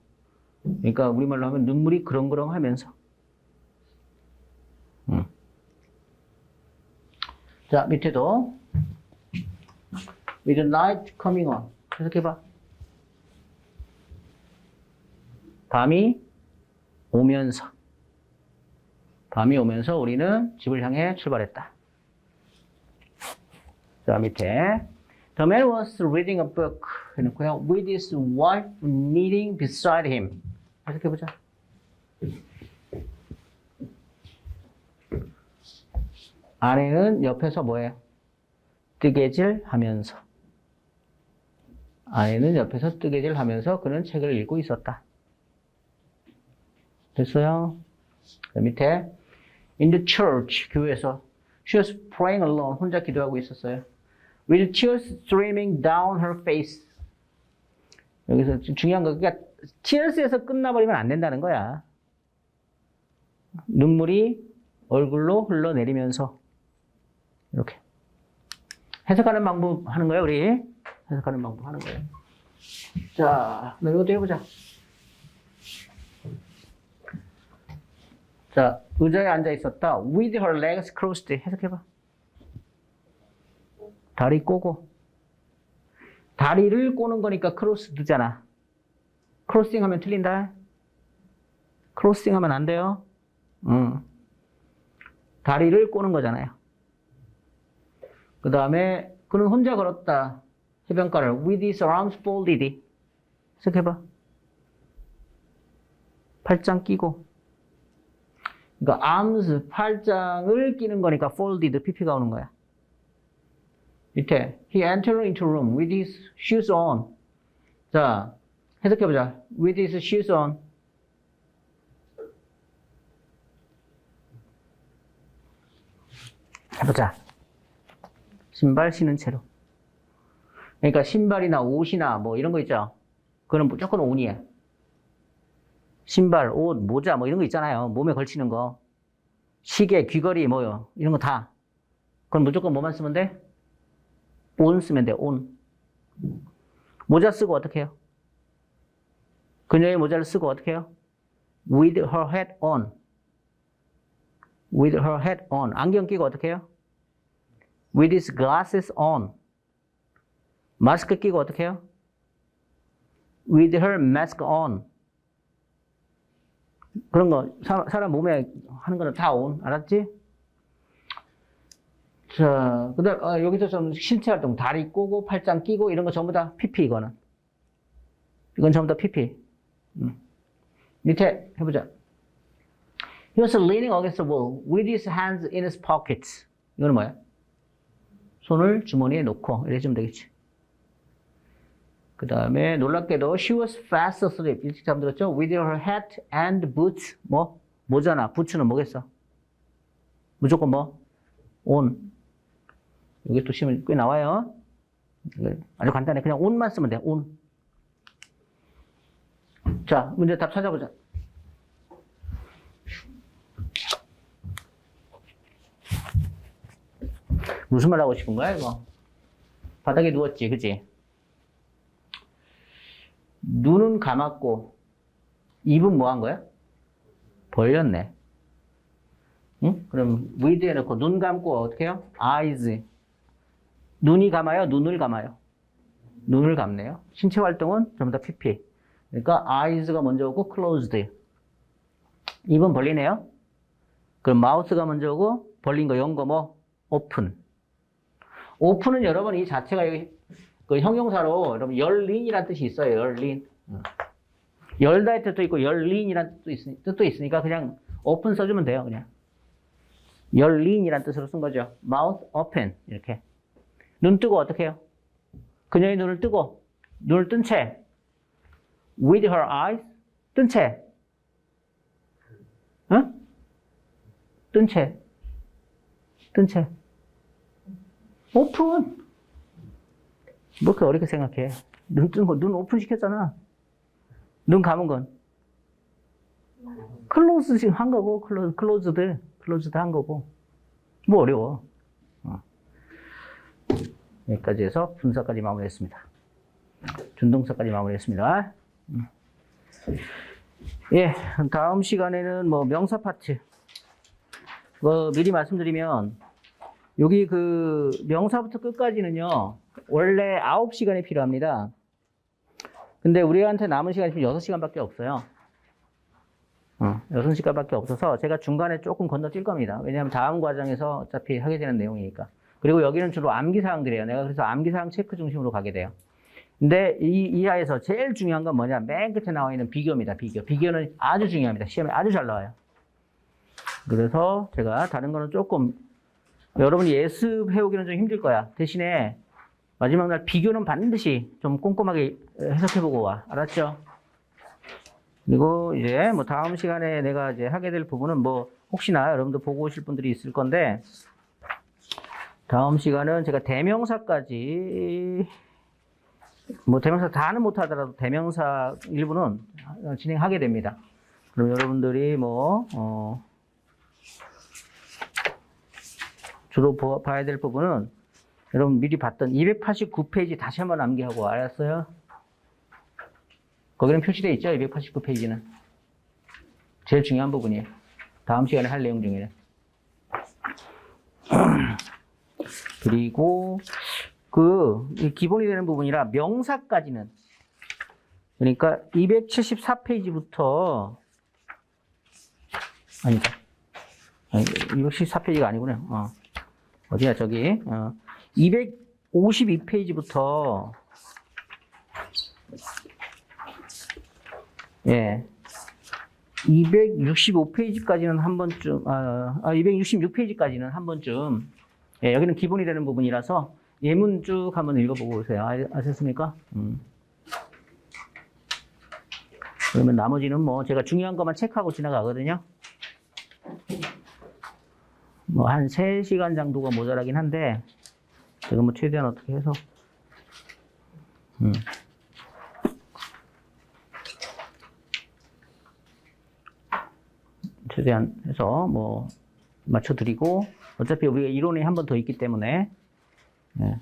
그러니까 우리말로 하면 눈물이 그렁그렁 하면서. 자, 밑에도 With the night coming on. 해석해봐. 밤이 오면서. 밤이 오면서 우리는 집을 향해 출발했다. 자, 밑에 The man was reading a book 해놓고요. With his wife knitting beside him. 해석해보자. 아내는 옆에서 뭐예요? 뜨개질 하면서. 아내는 옆에서 뜨개질 하면서 그는 책을 읽고 있었다. 됐어요? 그 밑에 In the church, 교회에서 She was praying alone, 혼자 기도하고 있었어요. With tears streaming down her face. 여기서 중요한 거, 그러니까 tears에서 끝나버리면 안 된다는 거야. 눈물이 얼굴로 흘러내리면서 이렇게 해석하는 방법 하는 거예요, 우리. 해석하는 방법 하는 거예요. 자, 이것도 해보자. 자, 의자에 앉아 있었다. With her legs crossed. 해석해봐. 다리 꼬고. 다리를 꼬는 거니까 크로스드잖아. 크로싱 하면 틀린다. 크로싱 하면 안 돼요. 다리를 꼬는 거잖아요. 그 다음에 그는 혼자 걸었다. 해변가를 with his arms folded. 해석해봐. 팔짱 끼고. 그러니까 arms, 팔짱을 끼는 거니까 folded, pp가 오는 거야. 밑에 he entered into room with his shoes on. 자, 해석해보자. with his shoes on. 해보자. 신발 신은 채로. 그러니까 신발이나 옷이나 뭐 이런 거 있죠. 그거는 무조건 on이야. 신발, 옷, 모자 뭐 이런 거 있잖아요. 몸에 걸치는 거. 시계, 귀걸이 뭐요. 이런 거 다. 그건 무조건 뭐만 쓰면 돼? on 쓰면 돼. on. 모자 쓰고 어떻게 해요? 그녀의 모자를 쓰고 어떻게 해요? with her hat on. with her hat on. 안경 끼고 어떻게 해요? with his glasses on. 마스크 끼고 어떻게 해요? with her mask on. 그런 거 사람 몸에 하는 거는 다 on. 알았지? 자, 그다음 여기서 좀 신체 활동, 다리 꼬고 팔짱 끼고 이런 거 전부 다 PP 이거는. 이건 전부 다 PP. 밑에 해보자. He was leaning against the wall with his hands in his pockets. 이거는 뭐야? 손을 주머니에 놓고 이래 주면 되겠지. 그 다음에 놀랍게도 she was fast asleep. 일찍 잠들었죠? With her hat and boots. 뭐? 모자나 부츠는 뭐겠어? 무조건 뭐? on. 여기 또 시험에 꽤 나와요. 아주 간단해. 그냥 on만 쓰면 돼. on. 자, 문제 답 찾아보자. 무슨 말 하고 싶은 거야, 이거? 바닥에 누웠지, 그치? 눈은 감았고, 입은 뭐 한 거야? 벌렸네. 응? 그럼, with 해놓고, 눈 감고, 어떻게 해요? eyes. 눈이 감아요? 눈을 감아요? 눈을 감네요. 신체 활동은 전부 다 PP. 그러니까, eyes가 먼저 오고, closed. 입은 벌리네요. 그럼, mouth가 먼저 오고, 벌린 거, 연 거 뭐? open. 오픈은 여러분 이 자체가 여기 그 형용사로 여러분 열린이라는 뜻이 있어요. 열린. 열다의 뜻도 있고 열린이라는 뜻도 있으니까 그냥 오픈 써주면 돼요. 그냥 열린이라는 뜻으로 쓴 거죠. mouth open 이렇게. 눈 뜨고 어떻게 해요? 그녀의 눈을 뜨고 눈을 뜬 채 with her eyes 뜬 채 응? 뜬 채 오픈 뭐 그렇게 어렵게 생각해. 눈 뜬 거, 눈 오픈 시켰잖아. 눈 감은 건 클로즈 한 거고 클로즈드 한 거고 뭐 어려워. 여기까지 해서 분사까지 마무리했습니다. 준동사까지 마무리했습니다. 예, 다음 시간에는 뭐 명사 파트. 미리 말씀드리면 여기 그 명사부터 끝까지는요 원래 9시간이 필요합니다. 근데 우리한테 남은 시간이 지금 6시간밖에 없어요. 6시간밖에 없어서 제가 중간에 조금 건너뛸 겁니다. 왜냐하면 다음 과정에서 어차피 하게 되는 내용이니까. 그리고 여기는 주로 암기사항들이에요. 내가 그래서 암기사항 체크 중심으로 가게 돼요. 근데 이 이하에서 제일 중요한 건 뭐냐? 맨 끝에 나와 있는 비교입니다. 비교는 아주 중요합니다. 시험에 아주 잘 나와요. 그래서 제가 다른 거는 조금 여러분이 예습 해오기는 좀 힘들 거야. 대신에 마지막 날 비교는 반드시 좀 꼼꼼하게 해석해보고 와. 알았죠? 그리고 이제 뭐 다음 시간에 내가 이제 하게 될 부분은 뭐 혹시나 여러분들 보고 오실 분들이 있을 건데 다음 시간은 제가 대명사까지 뭐 대명사 다는 못하더라도 대명사 일부는 진행하게 됩니다. 그럼 여러분들이 주로 봐야 될 부분은 여러분 미리 봤던 289페이지 다시 한번 암기하고 알았어요? 거기는 표시되어 있죠? 289페이지는. 제일 중요한 부분이에요. 다음 시간에 할 내용 중에는. 그리고 기본이 되는 부분이라 명사까지는 그러니까 274페이지부터 아니다. 274페이지가 아니구나. 어디야 저기 252페이지부터 예 265페이지까지는 한 번쯤 266페이지까지는 한 번쯤 예, 여기는 기본이 되는 부분이라서 예문 쭉 한번 읽어보고 오세요. 아셨습니까? 그러면 나머지는 뭐 제가 중요한 것만 체크하고 지나가거든요. 뭐 한 3시간 정도가 모자라긴 한데 제가 뭐 최대한 어떻게 해서 최대한 해서 뭐 맞춰드리고 어차피 우리가 이론이 한 번 더 있기 때문에 예.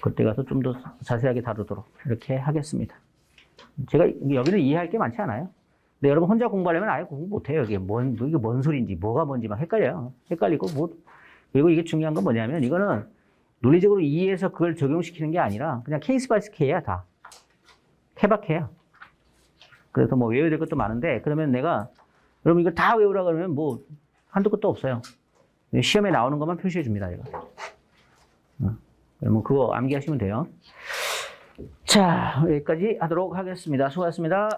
그때 가서 좀 더 자세하게 다루도록 이렇게 하겠습니다. 제가 여기는 이해할 게 많지 않아요. 근데 여러분 혼자 공부하려면 아예 공부 못해요. 이게 뭔 소리인지 뭐가 뭔지 막 헷갈려요. 헷갈리고 그리고 이게 중요한 건 뭐냐면 이거는 논리적으로 이해해서 그걸 적용시키는 게 아니라 그냥 케이스 바이 케이스야 다. 케바케야. 그래서 뭐 외워야 될 것도 많은데 그러면 내가 여러분 이거 다 외우라 그러면 뭐 한도 끝도 없어요. 시험에 나오는 것만 표시해 줍니다. 이거. 그러면 그거 암기하시면 돼요. 자, 여기까지 하도록 하겠습니다. 수고하셨습니다.